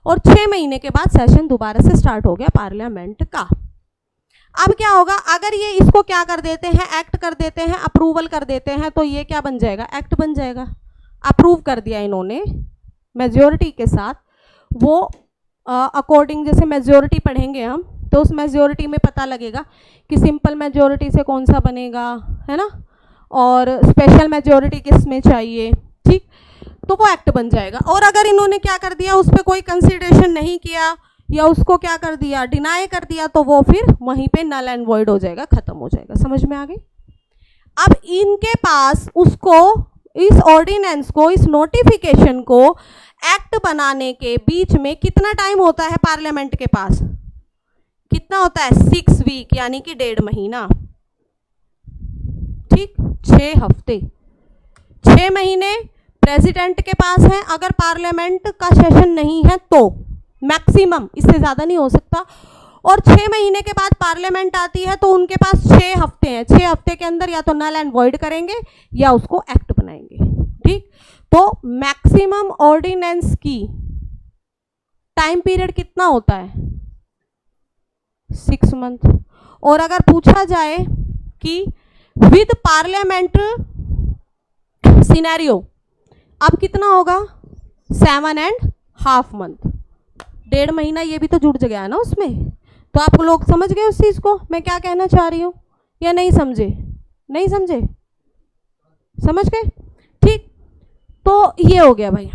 और 6 महीने के बाद सेशन दोबारा से स्टार्ट हो गया पार्लियामेंट का। अब क्या होगा, अगर ये इसको क्या कर देते हैं, एक्ट कर देते हैं, अप्रूवल कर देते हैं, तो ये क्या बन जाएगा, एक्ट बन जाएगा। अप्रूव कर दिया इन्होंने मेजोरिटी के साथ, वो अकॉर्डिंग जैसे मेजोरिटी पढ़ेंगे हम, तो उस मेजोरिटी में पता लगेगा कि सिंपल मेजोरिटी से कौन सा बनेगा, है ना, और स्पेशल मेजोरिटी किस में चाहिए, ठीक, तो वो एक्ट बन जाएगा। और अगर इन्होंने क्या कर दिया, उस पर कोई कंसिडरेशन नहीं किया या उसको क्या कर दिया, डिनाई कर दिया, तो वो फिर वहीं पे नल एंड वॉइड हो जाएगा, खत्म हो जाएगा। समझ में आ गई? अब इनके पास उसको, इस ऑर्डिनेंस को, इस नोटिफिकेशन को एक्ट बनाने के बीच में कितना टाइम होता है पार्लियामेंट के पास? कितना होता है? 6 वीक, यानी कि 1.5 महीना, ठीक, 6 हफ्ते, 6 महीने प्रेसिडेंट के पास है। अगर पार्लियामेंट का सेशन नहीं है तो मैक्सिमम, इससे ज़्यादा नहीं हो सकता। और 6 महीने के बाद पार्लियामेंट आती है तो उनके पास 6 हफ्ते हैं। 6 हफ्ते के अंदर या तो नल एंड वॉइड करेंगे या उसको एक्ट बनाएंगे, ठीक। तो मैक्सिमम ऑर्डिनेंस की टाइम पीरियड कितना होता है? 6 मंथ। और अगर पूछा जाए कि विद पार्लियामेंट सिनेरियो अब कितना होगा? 7.5 मंथ, 1.5 महीना, ये भी तो जुड़ गया है ना उसमें। तो आप लोग समझ गए उस चीज़ को मैं क्या कहना चाह रही हूँ, या नहीं समझे? नहीं समझे? समझ गए, ठीक। तो ये हो गया भाई,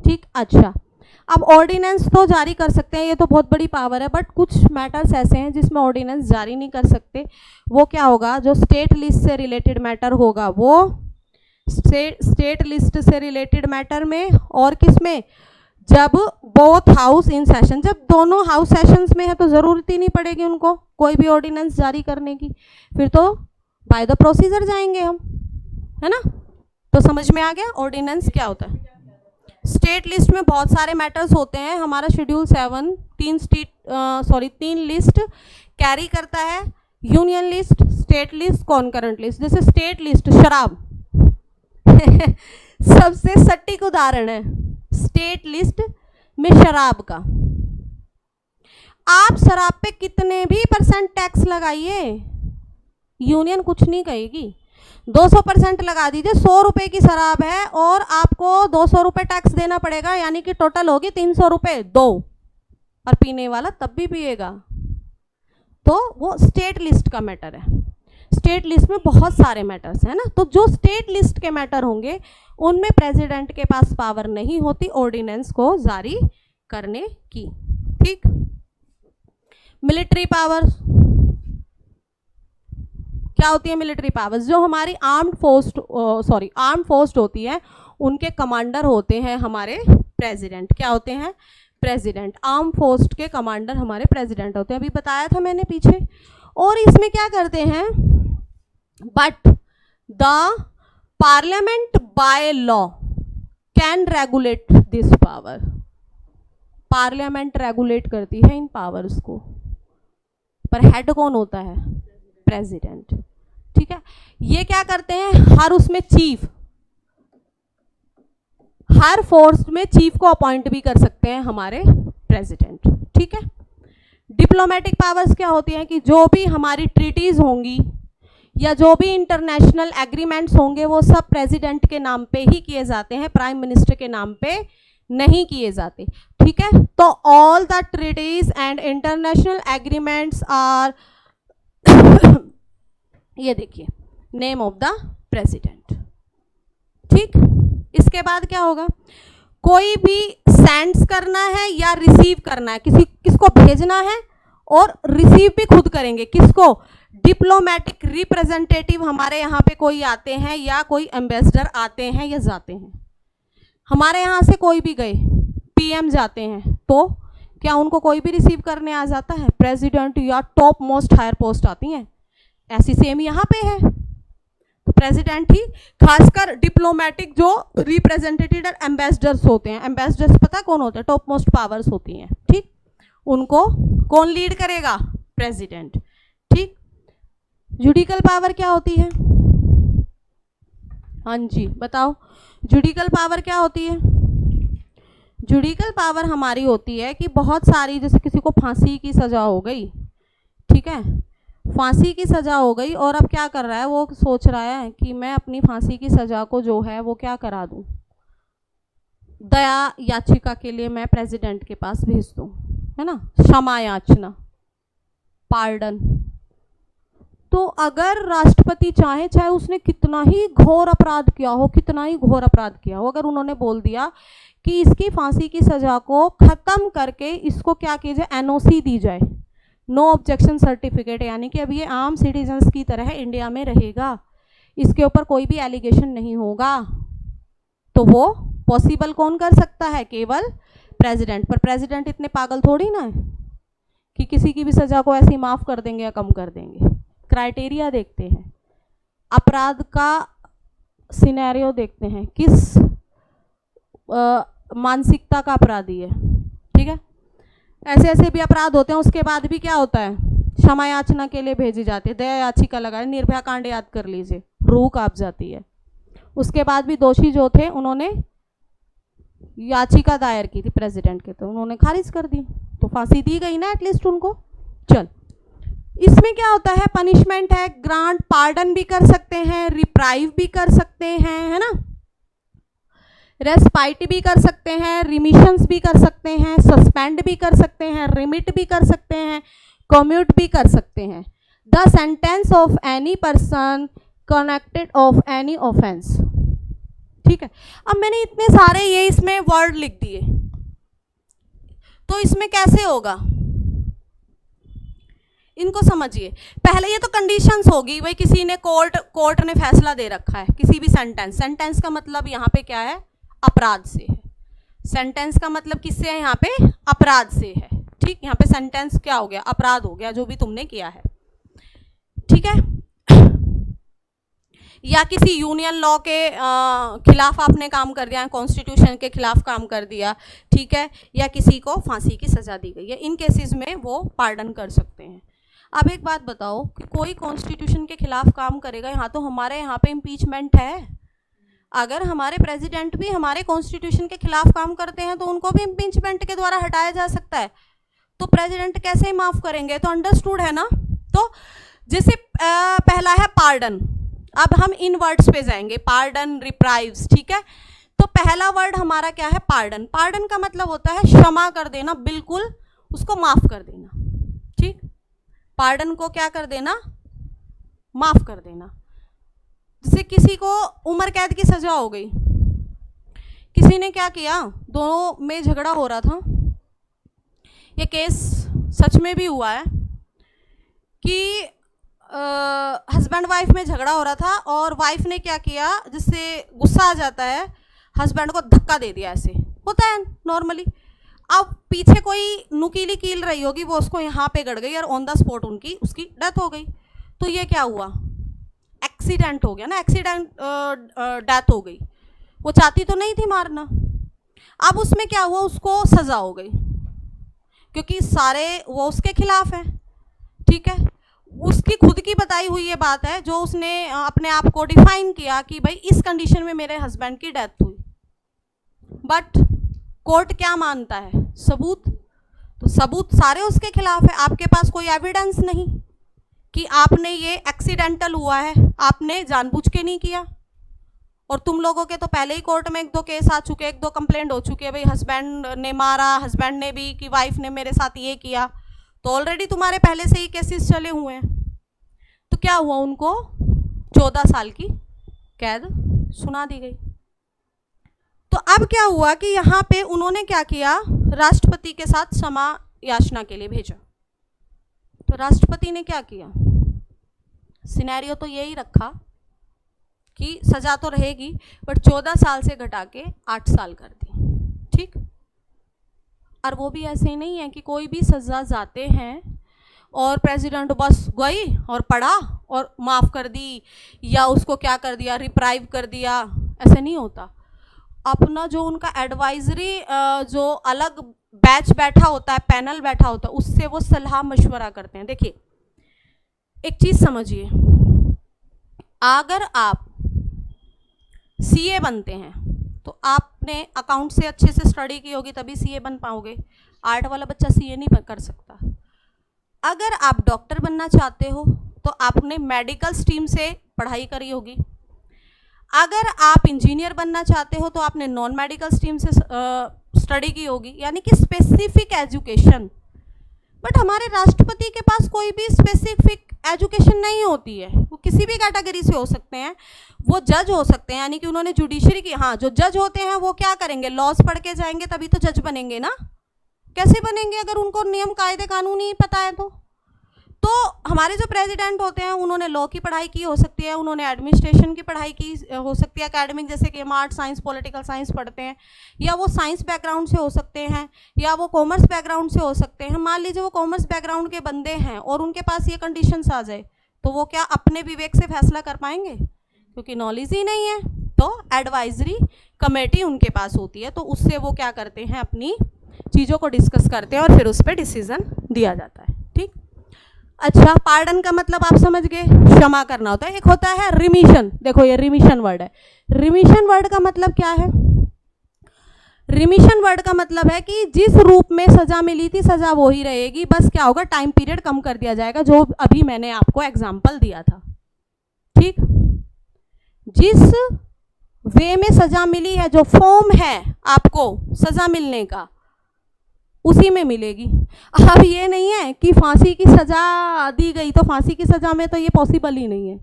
ठीक। अच्छा, अब ऑर्डिनेंस तो जारी कर सकते हैं, ये तो बहुत बड़ी पावर है, बट कुछ मैटर्स ऐसे हैं जिसमें ऑर्डिनेंस जारी नहीं कर सकते। वो क्या होगा? जो स्टेट लिस्ट से रिलेटेड मैटर होगा, वो स्टेट लिस्ट से रिलेटेड मैटर में, और किस में? जब बोथ हाउस इन सेशन, जब दोनों हाउस सेशंस में है तो ज़रूरत ही नहीं पड़ेगी उनको कोई भी ऑर्डिनेंस जारी करने की, फिर तो बाय द प्रोसीजर जाएंगे हम, है ना। तो समझ में आ गया ऑर्डिनेंस क्या होता है। स्टेट लिस्ट में बहुत सारे मैटर्स होते हैं। हमारा शेड्यूल 7 3 लिस्ट कैरी करता है, union list, state list, concurrent list. जैसे स्टेट लिस्ट, शराब सबसे सटीक उदाहरण है स्टेट लिस्ट में शराब का। आप शराब पे कितने भी % टैक्स लगाइए, यूनियन कुछ नहीं कहेगी। 200% लगा दीजिए, 100 रुपए की शराब है और आपको 200 रुपए टैक्स देना पड़ेगा, यानी कि टोटल होगी 300 रुपए, 2, और पीने वाला तब भी पिएगा। तो वो स्टेट लिस्ट का मैटर है। स्टेट लिस्ट में बहुत सारे मैटर्स हैं ना, तो जो स्टेट लिस्ट के मैटर होंगे उनमें प्रेसिडेंट के पास पावर नहीं होती ऑर्डिनेंस को जारी करने की, ठीक। मिलिट्री पावर्स क्या होती है? मिलिट्री पावर्स जो हमारी आर्म्ड फोर्स होती है, उनके कमांडर होते हैं हमारे प्रेसिडेंट। क्या होते हैं? प्रेसिडेंट। आर्म फोर्स के कमांडर हमारे प्रेसिडेंट होते हैं, अभी बताया था मैंने पीछे। और इसमें क्या करते हैं? But the parliament by law can regulate this power. Parliament regulate करती है इन पावर्स को, पर हेड कौन होता है? प्रेसिडेंट, ठीक है। ये क्या करते हैं? हर उसमें चीफ, हर फोर्स में चीफ को अपॉइंट भी कर सकते हैं हमारे प्रेसिडेंट, ठीक है। डिप्लोमेटिक पावर्स क्या होती हैं? कि जो भी हमारी ट्रीटीज होंगी या जो भी इंटरनेशनल एग्रीमेंट्स होंगे वो सब प्रेसिडेंट के नाम पे ही किए जाते हैं, प्राइम मिनिस्टर के नाम पे नहीं किए जाते, ठीक है। तो all the treaties and international agreements are ये देखिए, नेम ऑफ द प्रेसिडेंट, ठीक। इसके बाद क्या होगा? कोई भी सेंड्स करना है या रिसीव करना है, किसको भेजना है, और रिसीव भी खुद करेंगे। किसको? डिप्लोमेटिक रिप्रेजेंटेटिव हमारे यहाँ पे कोई आते हैं या कोई एम्बेसडर आते हैं या जाते हैं। हमारे यहाँ से कोई भी गए, पीएम जाते हैं, तो क्या उनको कोई भी रिसीव करने आ जाता है? प्रेसिडेंट या टॉप मोस्ट हायर पोस्ट आती हैं, ऐसी सेम यहाँ पे है। तो प्रेसिडेंट ही, खासकर डिप्लोमेटिक जो रिप्रेजेंटेटिव एम्बेसडर्स होते हैं, एम्बेसडर्स पता कौन होते हैं? टॉप मोस्ट पावर्स होती हैं, ठीक। उनको कौन लीड करेगा? प्रेसिडेंट, ठीक। जुडिकल पावर क्या होती है? हाँ जी बताओ, जुडिकल पावर क्या होती है? जुडिकल पावर हमारी होती है कि बहुत सारी, जैसे किसी को फांसी की सज़ा हो गई, ठीक है, फांसी की सज़ा हो गई और अब क्या कर रहा है, वो सोच रहा है कि मैं अपनी फांसी की सज़ा को जो है वो क्या करा दूं, दया याचिका के लिए मैं प्रेसिडेंट के पास भेज दूं, है ना, क्षमा याचना, पार्डन। तो अगर राष्ट्रपति चाहे, चाहे उसने कितना ही घोर अपराध किया हो, कितना ही घोर अपराध किया हो, अगर उन्होंने बोल दिया कि इसकी फांसी की सज़ा को ख़त्म करके इसको क्या कीजिए, एनओसी दी जाए, नो ऑब्जेक्शन सर्टिफिकेट, यानी कि अब ये आम सिटीजन्स की तरह इंडिया में रहेगा, इसके ऊपर कोई भी एलिगेशन नहीं होगा, तो वो पॉसिबल कौन कर सकता है, केवल प्रेसिडेंट। पर प्रेसिडेंट इतने पागल थोड़ी ना है कि किसी की भी सज़ा को ऐसे ही माफ़ कर देंगे या कम कर देंगे। क्राइटेरिया देखते हैं, अपराध का सिनेरियो देखते हैं, किस मानसिकता का अपराधी है, ठीक है। ऐसे ऐसे भी अपराध होते हैं, उसके बाद भी क्या होता है, क्षमा याचना के लिए भेजी जाती है, दया याचिका लगाए, निर्भया कांड याद कर लीजिए, रूह कांप जाती है। उसके बाद भी दोषी जो थे उन्होंने याचिका दायर की थी प्रेसिडेंट के, तो उन्होंने खारिज कर दी, तो फांसी दी गई ना एटलीस्ट उनको। चल, इसमें क्या होता है, पनिशमेंट है, ग्रांट, पार्डन भी कर सकते हैं, रिप्राइव भी कर सकते हैं, है ना, रेस्पाइट भी कर सकते हैं, रिमिशंस भी कर सकते हैं, सस्पेंड भी कर सकते हैं, रिमिट भी कर सकते हैं, कम्यूट भी कर सकते हैं। The sentence of any person connected of any offence, ठीक है। अब मैंने इतने सारे ये इसमें वर्ड लिख दिए, तो इसमें कैसे होगा, इनको समझिए। पहले ये तो कंडीशंस होगी, भाई किसी ने कोर्ट ने फैसला दे रखा है किसी भी सेंटेंस का मतलब यहाँ पे क्या है, अपराध से है। सेंटेंस का मतलब किससे है, यहाँ पे अपराध से है, ठीक। यहाँ पे सेंटेंस क्या हो गया, अपराध हो गया जो भी तुमने किया है, ठीक है। या किसी यूनियन लॉ के खिलाफ आपने काम कर दिया, कॉन्स्टिट्यूशन के खिलाफ काम कर दिया, ठीक है, या किसी को फांसी की सजा दी गई है, इन केसेस में वो पार्डन कर सकते हैं। अब एक बात बताओ कि कोई कॉन्स्टिट्यूशन के खिलाफ काम करेगा, यहाँ तो हमारे यहाँ पे इम्पीचमेंट है, अगर हमारे प्रेसिडेंट भी हमारे कॉन्स्टिट्यूशन के खिलाफ काम करते हैं तो उनको भी इम्पीचमेंट के द्वारा हटाया जा सकता है, तो प्रेसिडेंट कैसे ही माफ़ करेंगे, तो अंडरस्टूड है ना। तो जैसे पहला है पार्डन, अब हम इन वर्ड्स पे जाएंगे, पार्डन, रिप्राइव्स, ठीक है। तो पहला वर्ड हमारा क्या है, पार्डन। पार्डन का मतलब होता है क्षमा कर देना, बिल्कुल उसको माफ़ कर देना, ठीक। पार्डन को क्या कर देना, माफ़ कर देना। जैसे किसी को उम्र कैद की सज़ा हो गई, किसी ने क्या किया, दोनों में झगड़ा हो रहा था, ये केस सच में भी हुआ है कि हस्बैंड वाइफ में झगड़ा हो रहा था और वाइफ ने क्या किया, जिससे गुस्सा आ जाता है, हस्बैंड को धक्का दे दिया, ऐसे होता है नॉर्मली। अब पीछे कोई नुकीली कील रही होगी, वो उसको यहाँ पे गड़ गई और ऑन द स्पॉट उसकी डेथ हो गई। तो ये क्या हुआ, एक्सीडेंट हो गया ना, एक्सीडेंट डेथ हो गई, वो चाहती तो नहीं थी मारना। अब उसमें क्या हुआ, उसको सज़ा हो गई क्योंकि सारे वो उसके खिलाफ है, ठीक है। उसकी खुद की बताई हुई ये बात है, जो उसने अपने आप को डिफाइन किया कि भाई इस कंडीशन में मेरे हस्बैंड की डेथ हुई, बट कोर्ट क्या मानता है, सबूत, तो सबूत सारे उसके खिलाफ है, आपके पास कोई एविडेंस नहीं कि आपने ये एक्सीडेंटल हुआ है, आपने जानबूझ के नहीं किया। और तुम लोगों के तो पहले ही कोर्ट में 1-2 केस आ चुके, 1-2 कंप्लेंट हो चुकी है, भाई हस्बैंड ने मारा, हस्बैंड ने भी, कि वाइफ ने मेरे साथ ये किया, तो ऑलरेडी तुम्हारे पहले से ही केसेस चले हुए हैं। तो क्या हुआ, उनको 14 साल की कैद सुना दी गई। तो अब क्या हुआ कि यहाँ पे उन्होंने क्या किया, राष्ट्रपति के साथ क्षमा याचना के लिए भेजा। तो राष्ट्रपति ने क्या किया, सिनेरियो तो यही रखा कि सजा तो रहेगी बट 14 साल से घटा के 8 साल कर दी, ठीक। और वो भी ऐसे ही नहीं है कि कोई भी सजा जाते हैं और प्रेसिडेंट बस गई और पढ़ा और माफ़ कर दी, या उसको क्या कर दिया, रिप्राइव कर दिया, ऐसे नहीं होता। अपना जो उनका एडवाइजरी जो अलग बैच बैठा होता है, पैनल बैठा होता है, उससे वो सलाह मशवरा करते हैं। देखिए एक चीज़ समझिए, अगर आप सीए बनते हैं तो आपने अकाउंट से अच्छे से स्टडी की होगी तभी सीए बन पाओगे, आर्ट वाला बच्चा सीए नहीं कर सकता। अगर आप डॉक्टर बनना चाहते हो तो आपने मेडिकल स्ट्रीम से पढ़ाई करी होगी। अगर आप इंजीनियर बनना चाहते हो तो आपने नॉन मेडिकल स्ट्रीम से स्टडी की होगी, यानी कि स्पेसिफिक एजुकेशन। बट हमारे राष्ट्रपति के पास कोई भी स्पेसिफिक एजुकेशन नहीं होती है, वो किसी भी कैटेगरी से हो सकते हैं, वो जज हो सकते हैं, यानी कि उन्होंने जुडिशरी की। हाँ, जो जज होते हैं वो क्या करेंगे, लॉज पढ़ के जाएंगे तभी तो जज बनेंगे ना, कैसे बनेंगे अगर उनको नियम कायदे कानून ही पता है तो हमारे जो प्रेसिडेंट होते हैं उन्होंने लॉ की पढ़ाई की हो सकती है, उन्होंने एडमिनिस्ट्रेशन की पढ़ाई की हो सकती है, एकेडमिक जैसे कि हम आर्ट साइंस पॉलिटिकल साइंस पढ़ते हैं, या वो साइंस बैकग्राउंड से हो सकते हैं, या वो कॉमर्स बैकग्राउंड से हो सकते हैं। मान लीजिए वो कॉमर्स बैकग्राउंड के बंदे हैं और उनके पास ये कंडीशंस आ जाए तो वो क्या अपने विवेक से फैसला कर पाएंगे, क्योंकि नॉलेज ही नहीं है। तो एडवाइजरी कमेटी उनके पास होती है, तो उससे वो क्या करते हैं, अपनी चीज़ों को डिस्कस करते हैं और फिर उस पर डिसीजन दिया जाता है। ठीक, अच्छा, पार्डन का मतलब आप समझ गए, क्षमा करना होता है। एक होता है रिमिशन, देखो ये रिमिशन वर्ड है। रिमिशन वर्ड का मतलब क्या है, रिमिशन वर्ड का मतलब है कि जिस रूप में सजा मिली थी सजा वो ही रहेगी, बस क्या होगा, टाइम पीरियड कम कर दिया जाएगा, जो अभी मैंने आपको एग्जाम्पल दिया था। ठीक, जिस वे में सजा मिली है, जो फॉर्म है आपको सजा मिलने का, उसी में मिलेगी। अब ये नहीं है कि फांसी की सजा दी गई तो फांसी की सजा में तो ये पॉसिबल ही नहीं है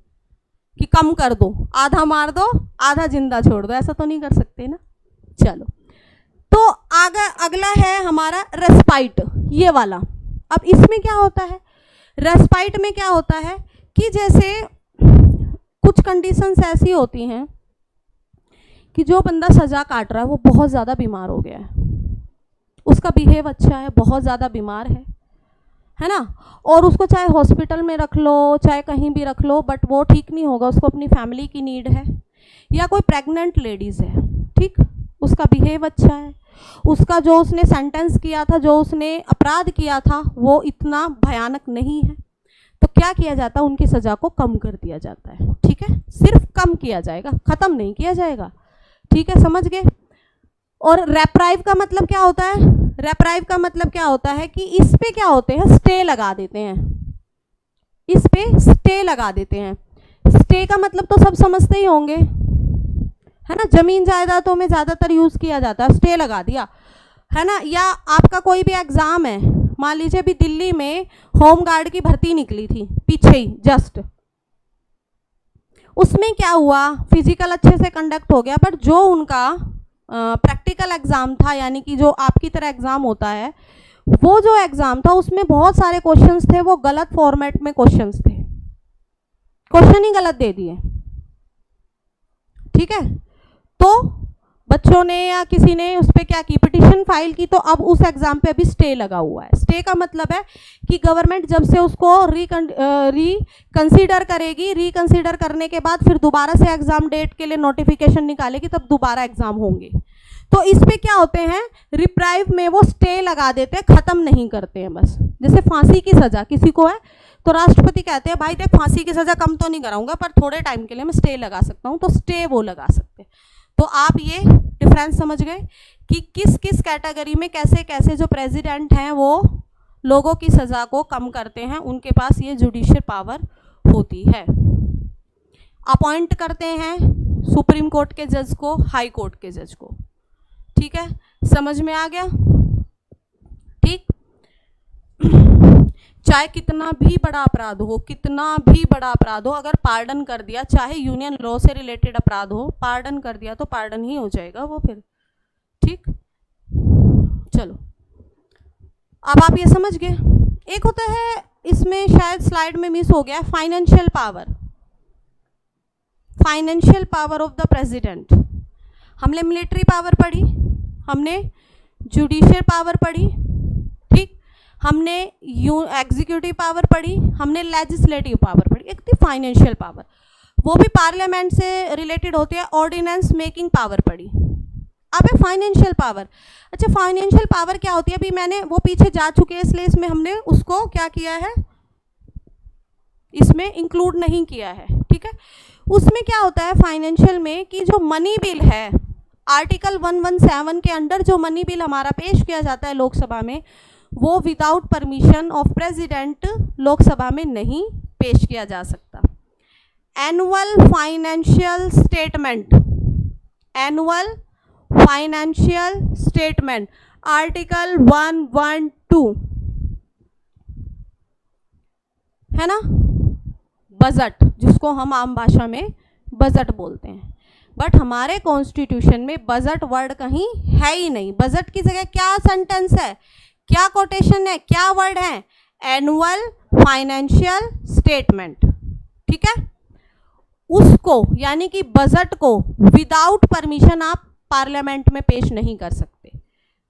कि कम कर दो, आधा मार दो आधा जिंदा छोड़ दो, ऐसा तो नहीं कर सकते ना। चलो, तो आगे अगला है हमारा रेस्पाइट, ये वाला। अब इसमें क्या होता है, रेस्पाइट में क्या होता है कि जैसे कुछ कंडीशंस ऐसी होती हैं कि जो बंदा सजा काट रहा है वो बहुत ज़्यादा बीमार हो गया है, उसका बिहेव अच्छा है, बहुत ज़्यादा बीमार है ना, और उसको चाहे हॉस्पिटल में रख लो चाहे कहीं भी रख लो, बट वो ठीक नहीं होगा, उसको अपनी फैमिली की नीड है। या कोई प्रेग्नेंट लेडीज़ है, ठीक, उसका बिहेव अच्छा है, उसका जो उसने सेंटेंस किया था, जो उसने अपराध किया था वो इतना भयानक नहीं है, तो क्या किया जाता है, उनकी सज़ा को कम कर दिया जाता है। ठीक है, सिर्फ कम किया जाएगा, ख़त्म नहीं किया जाएगा। ठीक है, समझ गए। और रेप्राइव का मतलब क्या होता है, रेप्राइव का मतलब क्या होता है कि इस पे क्या होते हैं, स्टे लगा देते हैं, इस पे स्टे लगा देते हैं। स्टे का मतलब तो सब समझते ही होंगे, है ना, जमीन जायदादों में ज़्यादातर यूज़ किया जाता है, स्टे लगा दिया, है ना। या आपका कोई भी एग्ज़ाम है, मान लीजिए अभी दिल्ली में होम गार्ड की भर्ती निकली थी पीछे ही जस्ट, उसमें क्या हुआ, फिजिकल अच्छे से कंडक्ट हो गया, बट जो उनका प्रैक्टिकल एग्ज़ाम था, यानी कि जो आपकी तरह एग्ज़ाम होता है, वो जो एग्ज़ाम था उसमें बहुत सारे क्वेश्चंस थे, वो गलत फॉर्मेट में क्वेश्चंस थे, क्वेश्चन ही गलत दे दिए। ठीक है, तो बच्चों ने या किसी ने उस पर क्या की, पिटिशन फाइल की, तो अब उस एग्ज़ाम पे अभी स्टे लगा हुआ है। स्टे का मतलब है कि गवर्नमेंट जब से उसको रिकंसीडर करेगी, रिकंसीडर करने के बाद फिर दोबारा से एग्ज़ाम डेट के लिए नोटिफिकेशन निकालेगी, तब दोबारा एग्ज़ाम होंगे। तो इस पे क्या होते हैं, रिप्राइव में वो स्टे लगा देते हैं, ख़त्म नहीं करते हैं। बस जैसे फांसी की सज़ा किसी को है तो राष्ट्रपति कहते हैं भाई देख फांसी की सज़ा कम तो नहीं कराऊंगा, पर थोड़े टाइम के लिए मैं स्टे लगा सकता हूँ, तो स्टे वो लगा सकते हैं। तो आप ये डिफरेंस समझ गए कि किस किस कैटेगरी में कैसे कैसे जो प्रेसिडेंट हैं वो लोगों की सज़ा को कम करते हैं, उनके पास ये जुडिशियल पावर होती है। अपॉइंट करते हैं सुप्रीम कोर्ट के जज को, हाई कोर्ट के जज को। ठीक है, समझ में आ गया। ठीक, चाहे कितना भी बड़ा अपराध हो, कितना भी बड़ा अपराध हो, अगर पार्डन कर दिया, चाहे यूनियन लॉ से रिलेटेड अपराध हो, पार्डन कर दिया तो पार्डन ही हो जाएगा वो फिर। ठीक, चलो अब आप ये समझ गए। एक होता है, इसमें शायद स्लाइड में मिस हो गया, financial power, financial power of the president. हमने मिलिट्री पावर पढ़ी, हमने जुडिशियल पावर पढ़ी, ठीक, हमने एग्जीक्यूटिव पावर पढ़ी, हमने लेजिस्लेटिव पावर पढ़ी, एक थी फाइनेंशियल पावर, वो भी पार्लियामेंट से रिलेटेड होती है, ऑर्डिनेंस मेकिंग पावर पढ़ी। अब है फाइनेंशियल पावर। अच्छा, फाइनेंशियल पावर क्या होती है, अभी मैंने वो पीछे जा चुके हैं, इसलिए इसमें हमने उसको क्या किया है, इसमें इंक्लूड नहीं किया है। ठीक है, उसमें क्या होता है फाइनेंशियल में कि जो मनी बिल है, आर्टिकल 117 के अंडर जो मनी बिल हमारा पेश किया जाता है लोकसभा में, वो without permission of president Lok Sabha में नहीं पेश किया जा सकता। Annual financial statement, annual financial statement article 112 है ना, बजट, जिसको हम आम भाषा में बजट बोलते हैं। बट हमारे कॉन्स्टिट्यूशन में बजट वर्ड कहीं है ही नहीं। बजट की जगह क्या सेंटेंस है, क्या कोटेशन है, क्या वर्ड है, एनुअल फाइनेंशियल स्टेटमेंट। ठीक है, उसको यानी कि बजट को विदाउट परमिशन आप पार्लियामेंट में पेश नहीं कर सकते।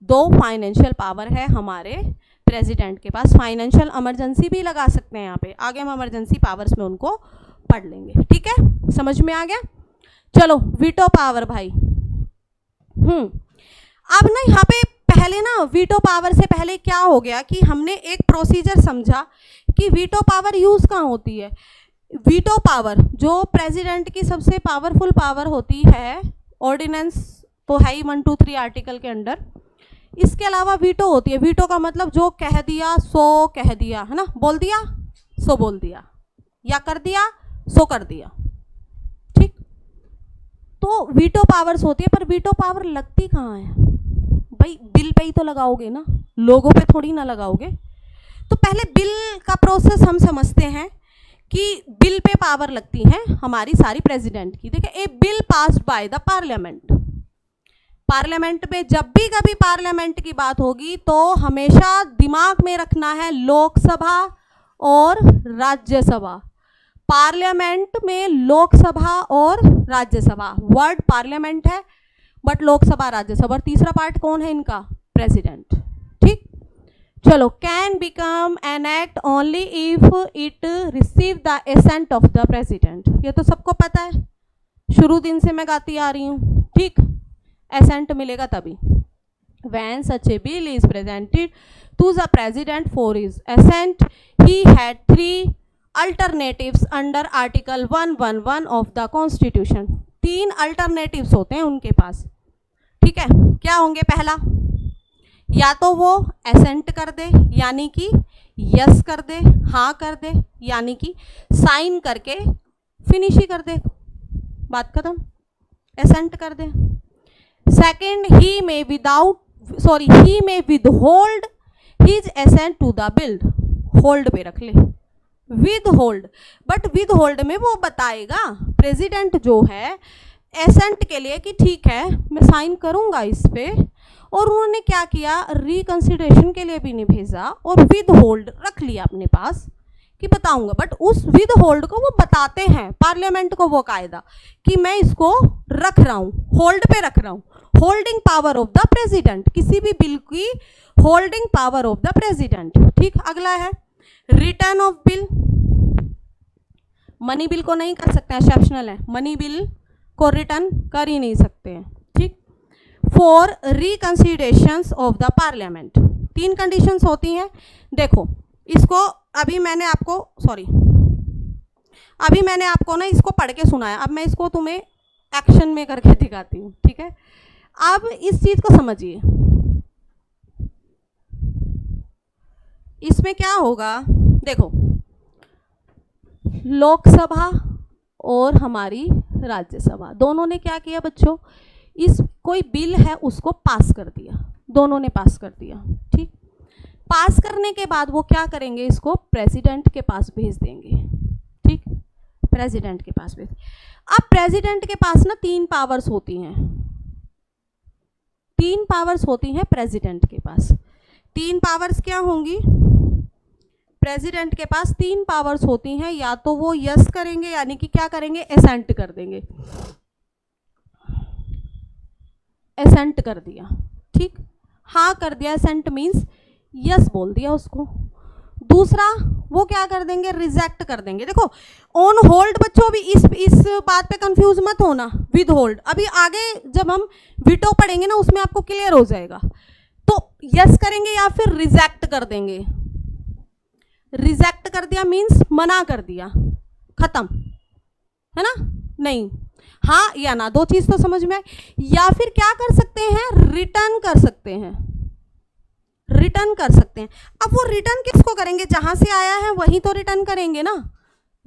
दो फाइनेंशियल पावर है हमारे प्रेसिडेंट के पास। फाइनेंशियल इमरजेंसी भी लगा सकते हैं यहाँ पे, आगे हम इमरजेंसी पावर्स में उनको पढ़ लेंगे। ठीक है, समझ में आ गया। चलो वीटो पावर भाई। अब ना यहाँ पे पहले ना वीटो पावर से पहले क्या हो गया कि हमने एक प्रोसीजर समझा कि वीटो पावर यूज कहाँ होती है। वीटो पावर जो प्रेसिडेंट की सबसे पावरफुल पावर होती है, ऑर्डिनेंस तो है ही 1, 2, 3 आर्टिकल के अंडर। इसके अलावा वीटो होती है। वीटो का मतलब जो कह दिया सो कह दिया, है ना, बोल दिया सो बोल दिया, या कर दिया सो कर दिया। ठीक, तो वीटो पावर्स होती है। पर वीटो पावर लगती कहाँ है भाई? बिल पे ही तो लगाओगे ना, लोगों पे थोड़ी ना लगाओगे। तो पहले बिल का प्रोसेस हम समझते हैं कि बिल पे पावर लगती है हमारी सारी प्रेसिडेंट की। देखिए, a bill passed by the parliament. Parliament में जब भी कभी पार्लियामेंट की बात होगी तो हमेशा दिमाग में रखना है लोकसभा और राज्यसभा। पार्लियामेंट में लोकसभा और राज्यसभा, वर्ड पार्लियामेंट है बट लोकसभा राज्यसभा, और तीसरा पार्ट कौन है इनका? प्रेसिडेंट। ठीक, चलो, can become an act only if it receive the ascent of the president. ये तो सबको पता है, शुरू दिन से मैं गाती आ रही हूँ। ठीक, एसेंट मिलेगा तभी। When such a bill is presented to the president for his assent, he had 3 alternatives under article 111 of the constitution। 3 alternatives होते हैं उनके पास। ठीक है, क्या होंगे? पहला, या तो वो एसेंट कर दे यानी कि यस कर दे, हाँ कर दे यानी कि साइन करके फिनिश ही कर दे, बात खत्म, एसेंट कर दे। Second, he may withhold his assent to the bill। Hold पे रख ले, withhold। बट withhold में वो बताएगा प्रेसिडेंट जो है एसेंट के लिए कि ठीक है मैं साइन करूंगा इस पे, और उन्होंने क्या किया, रिकंसिडरेशन के लिए भी नहीं भेजा और withhold रख लिया अपने पास कि बताऊंगा। बट उस withhold को वो बताते हैं पार्लियामेंट को वो कायदा कि मैं इसको रख रहा हूँ, होल्ड पे रख रहा हूँ। Holding power of the president, किसी भी बिल की holding power of the president. ठीक, अगला है return of bill. Money bill को नहीं कर सकते, एक्सेप्शनल है, मनी बिल को रिटर्न कर ही नहीं सकते हैं। ठीक, for reconsiderations of the parliament 3 conditions होती हैं। देखो, इसको अभी मैंने आपको ना इसको पढ़ के सुनाया, अब मैं इसको तुम्हें एक्शन में करके दिखाती हूँ। ठीक है, अब इस चीज को समझिए, इसमें क्या होगा। देखो, लोकसभा और हमारी राज्यसभा दोनों ने क्या किया बच्चों, इस कोई बिल है उसको पास कर दिया, दोनों ने पास कर दिया। ठीक, पास करने के बाद वो क्या करेंगे, इसको प्रेसिडेंट के पास भेज देंगे। ठीक, प्रेसिडेंट के पास भेज। अब प्रेसिडेंट के पास ना 3 पावर्स होती हैं, 3 पावर्स होती हैं प्रेसिडेंट के पास। 3 पावर्स क्या होंगी? प्रेसिडेंट के पास 3 पावर्स होती हैं, या तो वो यस करेंगे यानी कि क्या करेंगे, एसेंट कर देंगे, एसेंट कर दिया। ठीक, हाँ कर दिया, एसेंट मीन्स यस बोल दिया उसको। दूसरा, वो क्या कर देंगे, रिजेक्ट कर देंगे। देखो, ऑन होल्ड बच्चों, अभी इस बात पे कंफ्यूज मत होना, विद होल्ड अभी आगे जब हम वीटो पढ़ेंगे ना उसमें आपको क्लियर हो जाएगा। तो यस करेंगे या फिर रिजेक्ट कर देंगे। रिजेक्ट कर दिया मीन्स मना कर दिया, खत्म, है ना, नहीं, हाँ या ना, 2 चीज तो समझ में आए। या फिर क्या कर सकते हैं, रिटर्न कर सकते हैं, रिटर्न कर सकते हैं। अब वो रिटर्न किसको करेंगे, जहां से आया है वहीं तो रिटर्न करेंगे ना,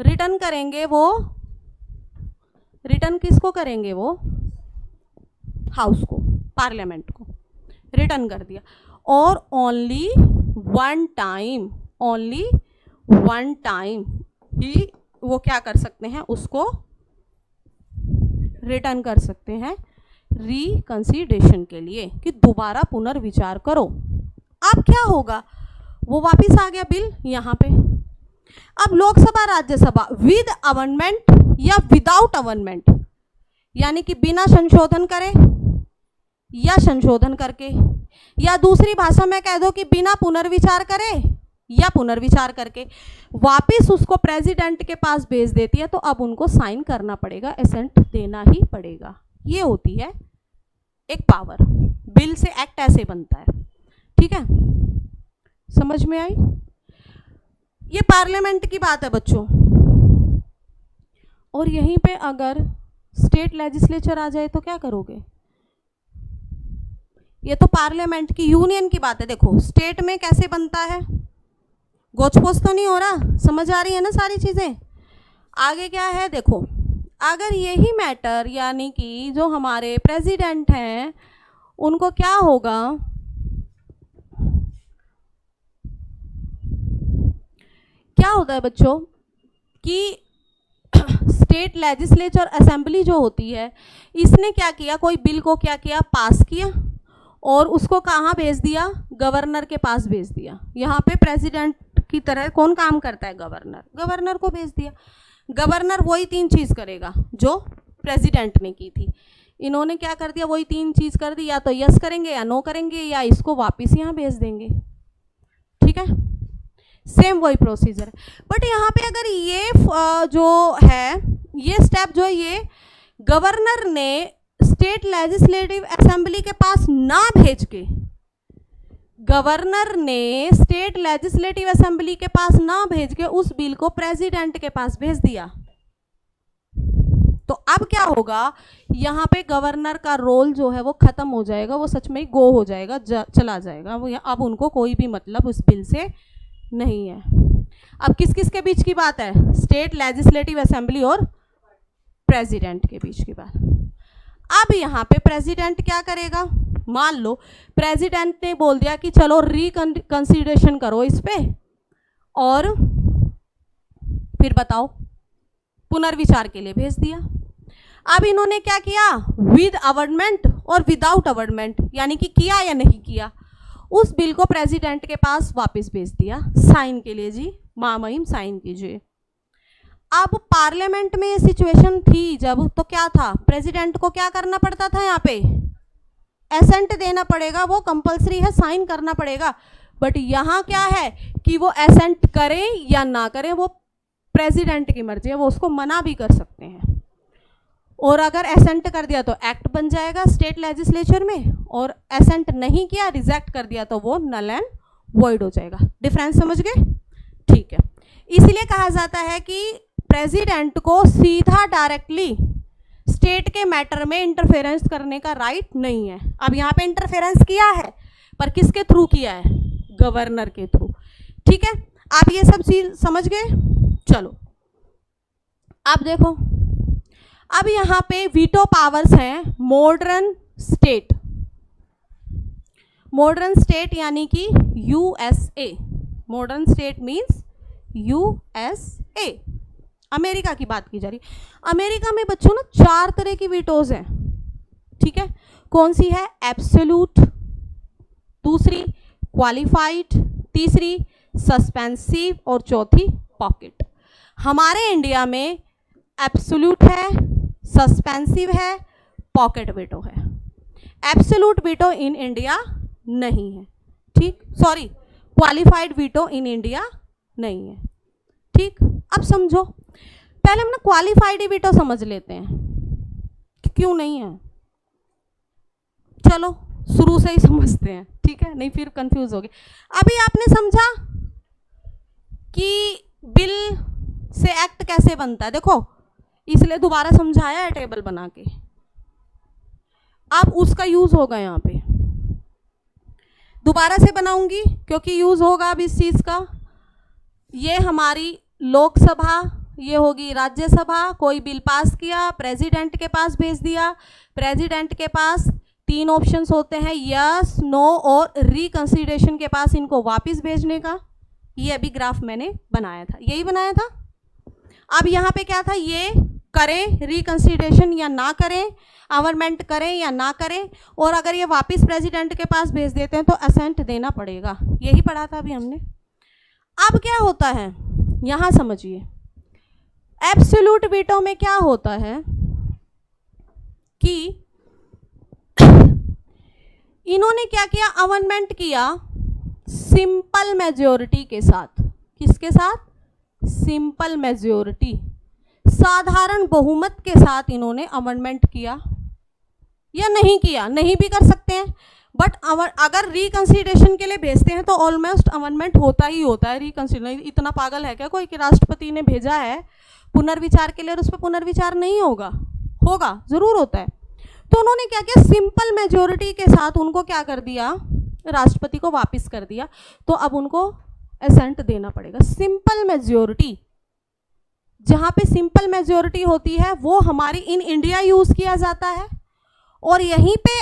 रिटर्न करेंगे वो, रिटर्न किसको करेंगे, वो हाउस को, पार्लियामेंट को रिटर्न कर दिया। और only one time, only one time ही वो क्या कर सकते हैं, उसको रिटर्न कर सकते हैं रिकंसिडरेशन के लिए, कि दोबारा पुनर्विचार करो। अब क्या होगा, वो वापस आ गया बिल यहाँ पे। अब लोकसभा राज्यसभा विद अमेंडमेंट या विदाउट अमेंडमेंट, यानी कि बिना संशोधन करे या संशोधन करके, या दूसरी भाषा में कह दो कि बिना पुनर्विचार करे या पुनर्विचार करके, वापस उसको प्रेसिडेंट के पास भेज देती है। तो अब उनको साइन करना पड़ेगा, एसेंट देना ही पड़ेगा। ये होती है एक पावर, बिल से एक्ट ऐसे बनता है। ठीक है, समझ में आई? ये पार्लियामेंट की बात है बच्चों। और यहीं पे अगर स्टेट लेजिस्लेचर आ जाए तो क्या करोगे? ये तो पार्लियामेंट की, यूनियन की बात है। देखो स्टेट में कैसे बनता है, गोचपोच तो नहीं हो रहा, समझ आ रही है ना सारी चीज़ें। आगे क्या है देखो, अगर यही मैटर यानी कि जो हमारे प्रेसिडेंट हैं उनको क्या होगा, क्या होता है बच्चों कि स्टेट लेजिस्लेचर असेंबली जो होती है, इसने क्या किया, कोई बिल को क्या किया, पास किया और उसको कहाँ भेज दिया, गवर्नर के पास भेज दिया। यहाँ पे प्रेसिडेंट की तरह कौन काम करता है, गवर्नर, गवर्नर को भेज दिया। गवर्नर वही 3 चीज़ करेगा जो प्रेसिडेंट ने की थी। इन्होंने क्या कर दिया, वही 3 चीज़ कर दी, या तो यस करेंगे या नो करेंगे या इसको वापस यहाँ भेज देंगे। ठीक है, सेम वही प्रोसीजर है। बट यहाँ पे अगर ये जो है, ये स्टेप जो है, ये गवर्नर ने स्टेट लेजिस्लेटिव असेंबली के पास ना भेज के, गवर्नर ने स्टेट लेजिस्लेटिव असेंबली के पास ना भेज के उस बिल को प्रेसिडेंट के पास भेज दिया, तो अब क्या होगा, यहाँ पे गवर्नर का रोल जो है वो खत्म हो जाएगा, वो सच में गो हो जाएगा, चला जाएगा वो। अब उनको कोई भी मतलब उस बिल से नहीं है। अब किस किस के बीच की बात है, स्टेट लेजिस्लेटिव असेंबली और प्रेसिडेंट के बीच की बात। अब यहाँ पे प्रेसिडेंट क्या करेगा, मान लो प्रेसिडेंट ने बोल दिया कि चलो रिकंसिडरेशन करो इस पे, और फिर बताओ पुनर्विचार के लिए भेज दिया। अब इन्होंने क्या किया, विद अमेंडमेंट और विदाउट अमेंडमेंट, यानी कि किया या नहीं किया, उस बिल को प्रेसिडेंट के पास वापस भेज दिया साइन के लिए, जी मामहिम साइन कीजिए। अब पार्लियामेंट में ये सिचुएशन थी जब, तो क्या था, प्रेसिडेंट को क्या करना पड़ता था, यहाँ पे एसेंट देना पड़ेगा, वो कंपलसरी है, साइन करना पड़ेगा। बट यहाँ क्या है कि वो एसेंट करें या ना करें वो प्रेसिडेंट की मर्जी है, वो उसको मना भी कर सकते हैं। और अगर एसेंट कर दिया तो एक्ट बन जाएगा स्टेट लेजिस्लेचर में, और एसेंट नहीं किया, रिजेक्ट कर दिया तो वो नल एंड वॉइड हो जाएगा। डिफरेंस समझ गए? ठीक है, इसीलिए कहा जाता है कि प्रेसिडेंट को सीधा डायरेक्टली स्टेट के मैटर में इंटरफेरेंस करने का राइट नहीं है। अब यहाँ पे इंटरफेरेंस किया है, पर किसके थ्रू किया है, गवर्नर के थ्रू। ठीक है, आप ये सब चीज समझ गए? चलो अब देखो, अब यहाँ पे वीटो पावर्स हैं मॉडर्न स्टेट, मॉडर्न स्टेट यानी कि USA, modern state means USA, America की बात की जा रही। अमेरिका में बच्चों ना 4 तरह की वीटोज हैं। ठीक है, कौन सी है, एब्सोल्यूट, दूसरी क्वालिफाइड, तीसरी सस्पेंसिव और चौथी पॉकेट। हमारे इंडिया में एब्सोल्यूट है, सस्पेंसिव है, पॉकेट वीटो है। एब्सोल्यूट वीटो इन इंडिया नहीं है, ठीक, sorry qualified veto in India नहीं है। ठीक, अब समझो, पहले हम ना क्वालिफाइड वीटो समझ लेते हैं कि क्यों नहीं है। चलो शुरू से ही समझते हैं, ठीक है, नहीं फिर कंफ्यूज हो गए। अभी आपने समझा कि बिल से एक्ट कैसे बनता है, देखो इसलिए दोबारा समझाया है टेबल बना के। अब उसका यूज होगा, यहाँ पे दोबारा से बनाऊंगी क्योंकि यूज होगा अब इस चीज का। ये हमारी लोकसभा ये होगी राज्यसभा, कोई बिल पास किया, प्रेसिडेंट के पास भेज दिया, प्रेसिडेंट के पास 3 ऑप्शंस होते हैं, यस, नो और रिकंसिडरेशन के पास इनको वापस भेजने का। ये अभी ग्राफ मैंने बनाया था, यही बनाया था। अब यहाँ पे क्या था, ये करें रिकंसिडरेशन या ना करें, अमेंडमेंट करें या ना करें, और अगर ये वापस प्रेसिडेंट के पास भेज देते हैं तो असेंट देना पड़ेगा। यही पढ़ा था अभी हमने। अब क्या होता है यहाँ समझिए, एब्सोल्यूट वीटो में क्या होता है कि इन्होंने क्या किया, अमेंडमेंट किया सिंपल मेजॉरिटी के साथ। किसके साथ? सिंपल मेजॉरिटी, साधारण बहुमत के साथ इन्होंने अमेंडमेंट किया या नहीं किया, नहीं भी कर सकते हैं, बट अगर रिकंसिडरेशन के लिए भेजते हैं तो ऑलमोस्ट अमेंडमेंट होता ही होता है। रिकंसिडरेशन इतना पागल है क्या कोई कि राष्ट्रपति ने भेजा है पुनर्विचार के लिए और उस पर पुनर्विचार नहीं होगा? होगा, जरूर होता है। तो उन्होंने क्या किया, सिंपल मेजॉरिटी के साथ उनको क्या कर दिया, राष्ट्रपति को वापस कर दिया। तो अब उनको असेंट देना पड़ेगा। सिंपल मेजॉरिटी, जहां पे सिंपल मेजॉरिटी होती है वो हमारी इन इंडिया यूज किया जाता है, और यहीं पे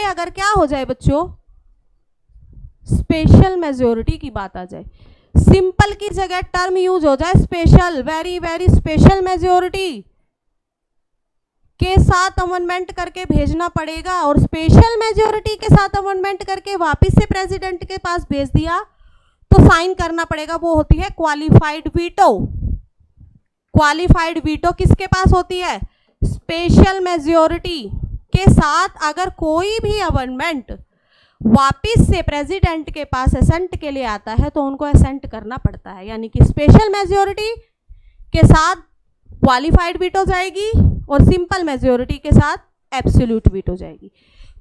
अगर क्या हो जाए बच्चों, स्पेशल मेजॉरिटी की बात आ जाए, सिंपल की जगह टर्म यूज हो जाए special, very very special majority के साथ अमेंडमेंट करके भेजना पड़ेगा, और स्पेशल मेजॉरिटी के साथ अमेंडमेंट करके वापस से प्रेसिडेंट के पास भेज दिया तो साइन करना पड़ेगा। वो होती है क्वालिफाइड वीटो। क्वालिफाइड वीटो किसके पास होती है? स्पेशल मेजॉरिटी के साथ अगर कोई भी अमेंडमेंट वापस से प्रेसिडेंट के पास असेंट के लिए आता है तो उनको असेंट करना पड़ता है। यानी कि स्पेशल मेजॉरिटी के साथ क्वालिफाइड वीटो जाएगी और सिंपल मेजॉरिटी के साथ एब्सोल्यूट वीटो जाएगी।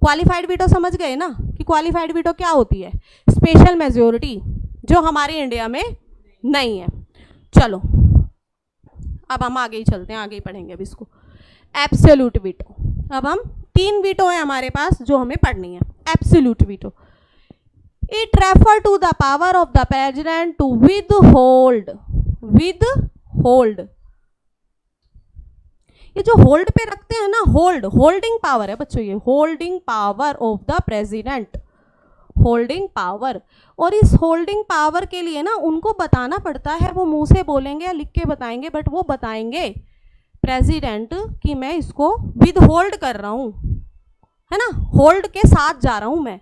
क्वालिफाइड वीटो समझ गए ना कि क्वालिफाइड वीटो क्या होती है? स्पेशल मेजॉरिटी जो हमारे इंडिया में नहीं है। चलो अब हम आगे ही चलते हैं, आगे ही पढ़ेंगे अब इसको। एब्सोल्यूट वीटो, अब हम 3 वीटो है हमारे पास जो हमें पढ़नी है। Absolute veto, it refer to the power of the president to withhold ये जो होल्ड पे रखते हैं ना, होल्डिंग पावर है बच्चों, ये holding power of the president, holding power. और इस होल्डिंग पावर के लिए ना उनको बताना पड़ता है, वो मुंह से बोलेंगे या लिख के बताएंगे, बट वो बताएंगे प्रेसिडेंट कि मैं इसको विद होल्ड कर रहा हूं, है ना, होल्ड के साथ जा रहा हूं मैं।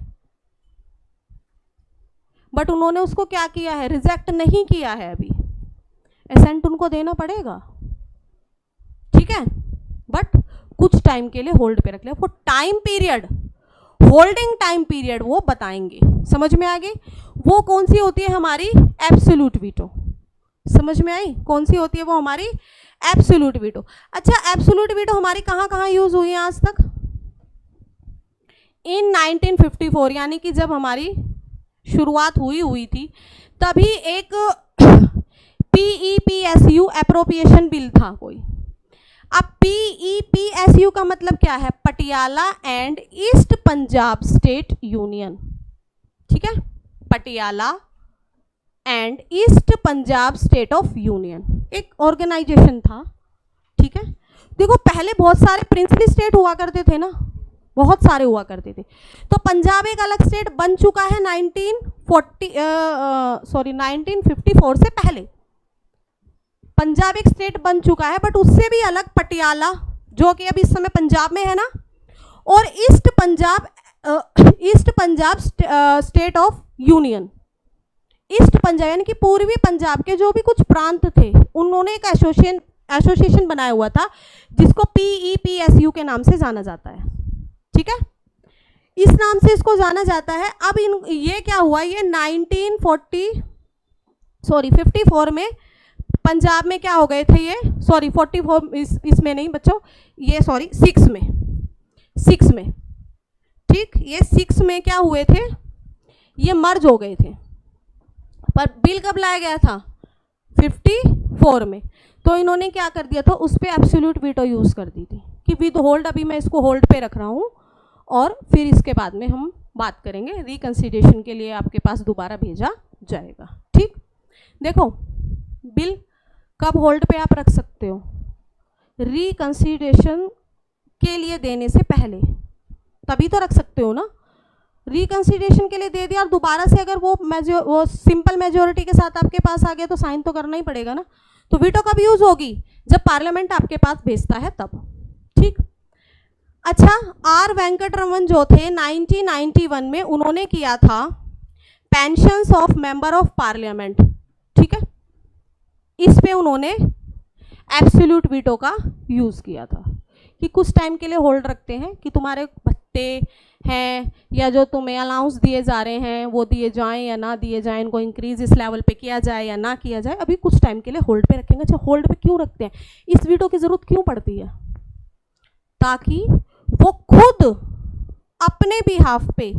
बट उन्होंने उसको क्या किया है, रिजेक्ट नहीं किया है अभी, एसेंट उनको देना पड़ेगा, ठीक है, बट कुछ टाइम के लिए होल्ड पे रख लिया। वो time period, holding time period वो बताएंगे। समझ में आ गई? वो कौन सी होती है हमारी? Absolute veto. समझ में आई कौन सी होती है वो हमारी? Absolute veto. अच्छा, एब्सोल्यूट वीटो हमारी कहाँ कहाँ यूज हुई है आज तक? इन 1954, यानी कि जब हमारी शुरुआत हुई थी तभी एक PEPSU अप्रोप्रिएशन बिल था कोई। अब PEPSU का मतलब क्या है? Patiala and east Punjab state union, ठीक है, Patiala and east Punjab state of union एक ऑर्गेनाइजेशन था, ठीक है। देखो पहले बहुत सारे प्रिंसली स्टेट हुआ करते थे ना, बहुत सारे हुआ करते थे, तो पंजाब एक अलग स्टेट बन चुका है 1954 से पहले पंजाब एक स्टेट बन चुका है, बट उससे भी अलग पटियाला जो कि अभी इस समय पंजाब में है ना, और east Punjab state of union, east Punjab यानी कि पूर्वी पंजाब के जो भी कुछ प्रांत थे उन्होंने एक एसोसिएशन बनाया हुआ था जिसको PEPSU के नाम से जाना जाता है, ठीक है, इस नाम से इसको जाना जाता है। अब ये क्या हुआ, ये 54 में पंजाब में क्या हो गए थे ये, 44 इसमें नहीं बच्चों, ये 6 में, ठीक, ये 6 में क्या हुए थे, ये मर्ज हो गए थे। पर बिल कब लाया गया था? 54 में। तो इन्होंने क्या कर दिया था, उस पर एब्सोल्यूट वीटो यूज कर दी थी कि विद होल्ड, अभी मैं इसको होल्ड पे रख रहा हूँ और फिर इसके बाद में हम बात करेंगे, रिकंसिडरेशन के लिए आपके पास दोबारा भेजा जाएगा। ठीक, देखो बिल कब होल्ड पे आप रख सकते हो? रिकंसिडरेशन के लिए देने से पहले, तभी तो रख सकते हो ना। रिकंसिडरेशन के लिए दे दिया और दोबारा से अगर वो सिंपल मेजोरिटी के साथ आपके पास आ गया तो साइन तो करना ही पड़ेगा ना। तो वीटो कब यूज होगी? जब पार्लियामेंट आपके पास भेजता है तब। ठीक। अच्छा, आर वेंकटरमन जो थे 1991 में उन्होंने किया था pensions of member of parliament. ठीक है, इस पे उन्होंने एब्सोल्यूट वीटो का यूज किया था कि कुछ टाइम के लिए होल्ड रखते हैं कि तुम्हारे भत्ते हैं या जो तुम्हें अलाउंस दिए जा रहे हैं वो दिए जाएं या ना दिए जाएं, इनको इंक्रीज इस लेवल पे किया जाए या ना किया जाए, अभी कुछ टाइम के लिए होल्ड पे रखेंगे। अच्छा, होल्ड पे क्यों रखते हैं? इस वीटो की जरूरत क्यों पड़ती है? ताकि वो खुद अपने बिहाफ पे,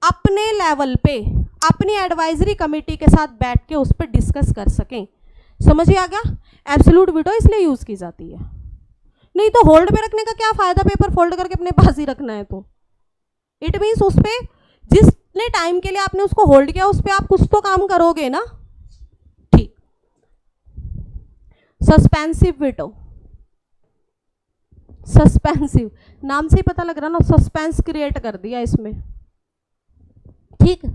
अपने लेवल पे, अपनी एडवाइजरी कमेटी के साथ बैठ के उस पर डिस्कस कर सकें। समझ आ गया? एब्सोल्यूट वीटो इसलिए यूज की जाती है। नहीं तो होल्ड पे रखने का क्या फायदा? पेपर फोल्ड करके अपने पास ही रखना है तो इट मीन्स उस पे जितने टाइम के लिए आपने उसको होल्ड किया उस पे आप कुछ तो काम करोगे ना। ठीक। सस्पेंसिव वीटो, सस्पेंसिव नाम से ही पता लग रहा ना, सस्पेंस क्रिएट कर दिया इसमें। ठीक।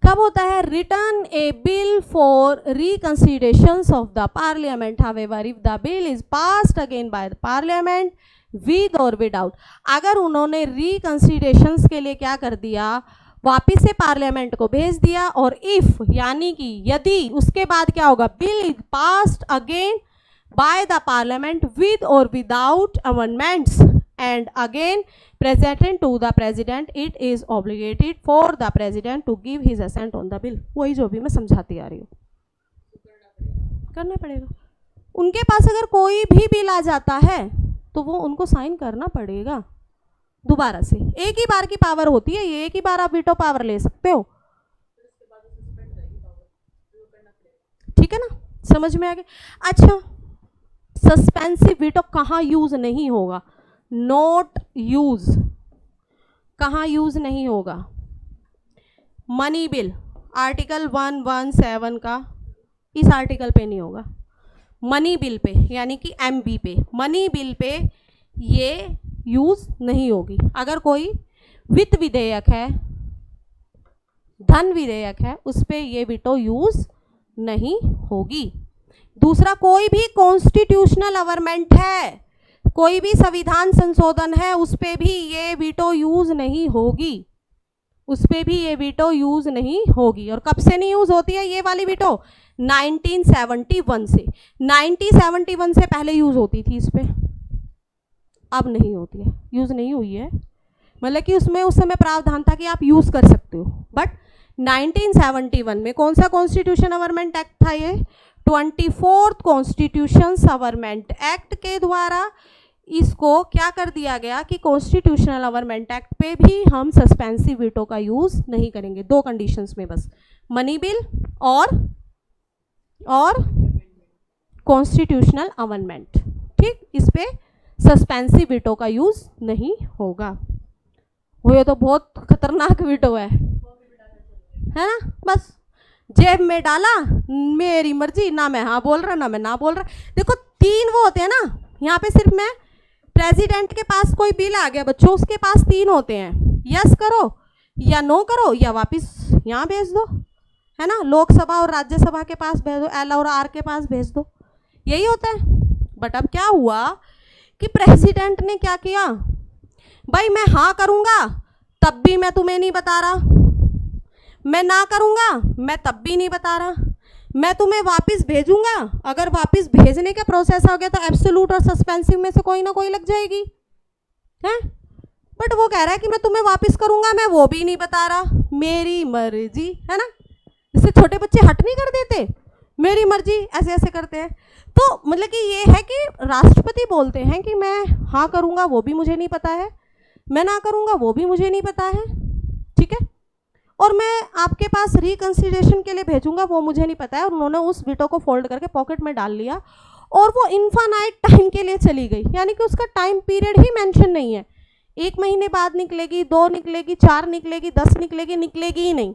कब होता है? Return a bill for reconsiderations of the parliament, however if the bill is passed again by the parliament with और विदाउट। अगर उन्होंने रिकंसिडरेशंस के लिए क्या कर दिया, वापिस से पार्लियामेंट को भेज दिया, और इफ यानी कि यदि उसके बाद क्या होगा, bill is passed again by the parliament with और without amendments and again presented to the president, it is obligated for the president to give his assent on the bill। वही जो भी मैं समझाती आ रही हूँ, करना पड़ेगा। उनके पास अगर कोई भी बिल आ जाता है तो वो उनको साइन करना पड़ेगा दोबारा से। एक ही बार की पावर होती है ये, एक ही बार आप वीटो पावर ले सकते हो। ठीक है ना, समझ में आ गया? अच्छा, सस्पेंसिव वीटो कहाँ यूज नहीं होगा? नोट यूज, कहाँ यूज नहीं होगा? मनी बिल, आर्टिकल 117 का, इस आर्टिकल पे नहीं होगा। मनी बिल पे यानी कि एमबी पे, मनी बिल पे ये यूज नहीं होगी। अगर कोई वित्त विधेयक है, धन विधेयक है, उस पे ये वीटो यूज नहीं होगी। दूसरा, कोई भी कॉन्स्टिट्यूशनल अमेंडमेंट है, कोई भी संविधान संशोधन है, उस पे भी ये वीटो यूज नहीं होगी, उस पे भी ये वीटो यूज नहीं होगी। और कब से नहीं यूज होती है ये वाली वीटो? 1971 से। 1971 से पहले यूज होती थी इस पे, अब नहीं होती है, यूज नहीं हुई है। मतलब कि उसमें उस समय प्रावधान था कि आप यूज कर सकते हो, बट 1971 में कौन सा कॉन्स्टिट्यूशन अमेंडमेंट एक्ट था ये? 24th कॉन्स्टिट्यूशन अमेंडमेंट एक्ट के द्वारा इसको क्या कर दिया गया कि कॉन्स्टिट्यूशनल अमेंडमेंट एक्ट पे भी हम सस्पेंसिव वीटो का यूज नहीं करेंगे, दो कंडीशंस में बस, मनी बिल और कॉन्स्टिट्यूशनल अमेंडमेंट। ठीक, इस पे सस्पेंसिव वीटो का यूज नहीं होगा। वो ये तो बहुत खतरनाक वीटो है ना, बस जेब में डाला, मेरी मर्जी, ना मैं हाँ बोल रहा ना मैं ना बोल रहा। देखो तीन वो होते हैं ना, यहाँ पे सिर्फ मैं प्रेसिडेंट के पास कोई बिल आ गया बच्चों, उसके पास तीन होते हैं, यस करो या नो करो या वापस यहाँ भेज दो, है ना। लोकसभा और राज्यसभा के पास भेज दो, एल और आर के पास भेज दो, यही होता है। बट अब क्या हुआ कि प्रेसिडेंट ने क्या किया, भाई मैं हाँ करूँगा तब भी मैं तुम्हें नहीं बता रहा, मैं ना करूँगा मैं तब भी नहीं बता रहा, मैं तुम्हें वापस भेजूंगा, अगर वापस भेजने का प्रोसेस हो गया तो एब्सोल्यूट और सस्पेंसिव में से कोई ना कोई लग जाएगी, हैं। बट वो कह रहा है कि मैं तुम्हें वापस करूंगा, मैं वो भी नहीं बता रहा, मेरी मर्जी, है ना। इससे छोटे बच्चे हट नहीं कर देते, मेरी मर्जी ऐसे ऐसे करते हैं। तो मतलब कि ये है कि राष्ट्रपति बोलते हैं कि मैं हाँ करूंगा वो भी मुझे नहीं पता है, मैं ना करूंगा वो भी मुझे नहीं पता है, ठीक है, और मैं आपके पास रिकंसिडरेशन के लिए भेजूंगा वो मुझे नहीं पता है। और उन्होंने उस वीटो को फोल्ड करके पॉकेट में डाल लिया और वो इन्फानाइट टाइम के लिए चली गई, यानी कि उसका टाइम पीरियड ही मेंशन नहीं है। 1 महीने बाद निकलेगी, 2 निकलेगी, 4 निकलेगी, 10 निकलेगी, निकलेगी ही नहीं,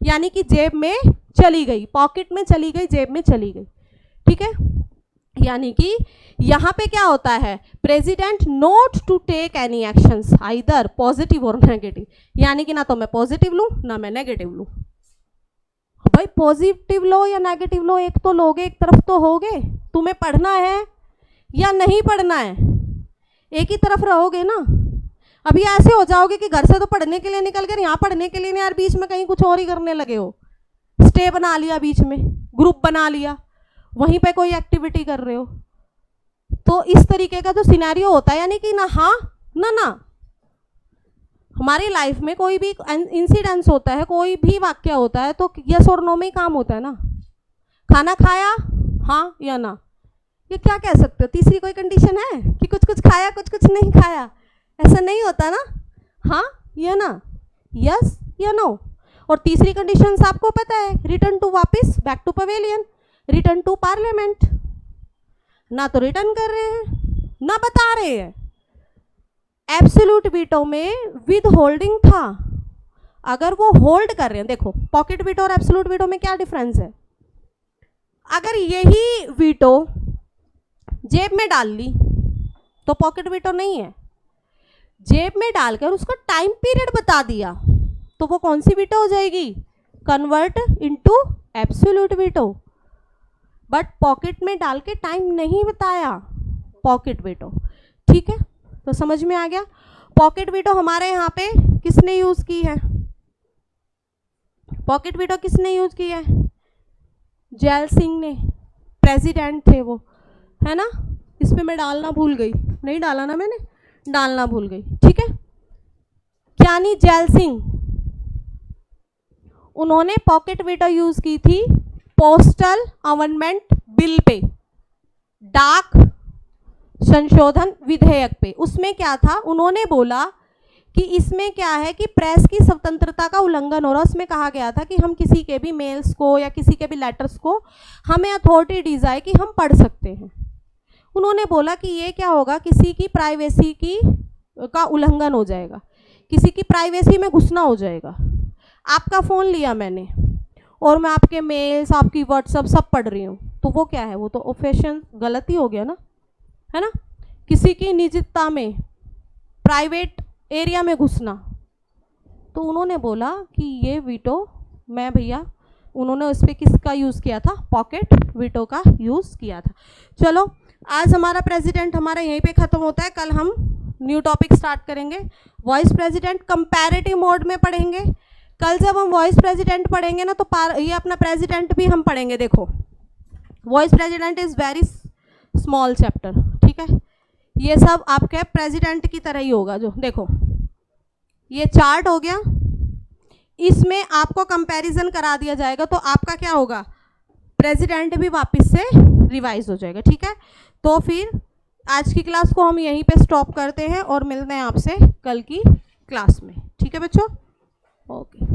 यानी कि जेब में चली गई, पॉकेट में चली गई, जेब में चली गई, ठीक है। यानी कि यहाँ पे क्या होता है, president not to take any actions either positive और नेगेटिव, यानी कि ना तो मैं पॉजिटिव लूँ ना मैं नेगेटिव लूँ। भाई पॉजिटिव लो या नेगेटिव लो, एक तो लोगे, एक तरफ तो होगे। तुम्हें पढ़ना है या नहीं पढ़ना है, एक ही तरफ रहोगे ना। अभी ऐसे हो जाओगे कि घर से तो पढ़ने के लिए निकल गए, यहाँ पढ़ने के लिए नहीं यार, बीच में कहीं कुछ और ही करने लगे हो, स्टे बना लिया, बीच में ग्रुप बना लिया, वहीं पे कोई एक्टिविटी कर रहे हो। तो इस तरीके का जो सिनेरियो होता है, यानी कि ना हाँ ना ना, हमारी लाइफ में कोई भी इंसिडेंस होता है, कोई भी वाक्य होता है, तो यस और नो में ही काम होता है ना। खाना खाया हाँ या ना, ये क्या कह सकते हो, तीसरी कोई कंडीशन है कि कुछ कुछ खाया कुछ कुछ नहीं खाया, ऐसा नहीं होता ना, हाँ या ना, यस या नो। और तीसरी कंडीशन आपको पता है, रिटर्न टू वापस, back to pavilion, return to parliament. ना तो रिटर्न कर रहे हैं ना बता रहे हैं। एब्सोल्यूट वीटो में विद होल्डिंग था, अगर वो होल्ड कर रहे हैं, देखो पॉकेट वीटो और एब्सोल्यूट वीटो में क्या डिफरेंस है। अगर यही वीटो जेब में डाल ली तो पॉकेट वीटो नहीं है, जेब में डालकर उसका टाइम पीरियड बता दिया तो वो कौन सी वीटो हो जाएगी, convert into absolute veto. But pocket में डाल के टाइम नहीं बताया, पॉकेट वीटो, ठीक है। तो समझ में आ गया। पॉकेट वीटो हमारे यहाँ पे किसने यूज की है, पॉकेट वीटो किसने यूज की है, जैल सिंह ने, प्रेसिडेंट थे वो, है ना। इस पे मैं डालना भूल गई, नहीं डाला ना मैंने, डालना भूल गई, ठीक है। क्यानी जैल सिंह, उन्होंने पॉकेट वीटो यूज की थी पोस्टल अमेंडमेंट बिल पे, डाक संशोधन विधेयक पे। उसमें क्या था, उन्होंने बोला कि इसमें क्या है कि प्रेस की स्वतंत्रता का उल्लंघन हो रहा है। उसमें कहा गया था कि हम किसी के भी मेल्स को या किसी के भी लेटर्स को हमें अथॉरिटी दी जाए कि हम पढ़ सकते हैं। उन्होंने बोला कि ये क्या होगा, किसी की प्राइवेसी का उल्लंघन हो जाएगा, किसी की प्राइवेसी में घुसना हो जाएगा। आपका फ़ोन लिया मैंने और मैं आपके मेल्स, आपकी व्हाट्सअप सब पढ़ रही हूँ, तो वो क्या है, वो तो ऑफेंशन, गलती हो गया ना, है ना। किसी की निजता में, प्राइवेट एरिया में घुसना। तो उन्होंने बोला कि ये वीटो मैं भैया, उन्होंने उस पर किसका यूज़ किया था, पॉकेट वीटो का यूज़ किया था। चलो आज हमारा प्रेसिडेंट हमारा यहीं पे ख़त्म होता है। कल हम न्यू टॉपिक स्टार्ट करेंगे, वॉइस प्रेसिडेंट कंपैरेटिव मोड में पढ़ेंगे। कल जब हम वॉइस प्रेसिडेंट पढ़ेंगे ना, तो ये अपना प्रेसिडेंट भी हम पढ़ेंगे। देखो vice president is very small chapter, ठीक है। ये सब आपके प्रेसिडेंट की तरह ही होगा। जो देखो ये चार्ट हो गया, इसमें आपको कंपैरिजन करा दिया जाएगा, तो आपका क्या होगा, प्रेसिडेंट भी वापस से रिवाइज हो जाएगा, ठीक है। तो फिर आज की क्लास को हम यहीं पे स्टॉप करते हैं और मिलते हैं आपसे कल की क्लास में, ठीक है बच्चों, ओके।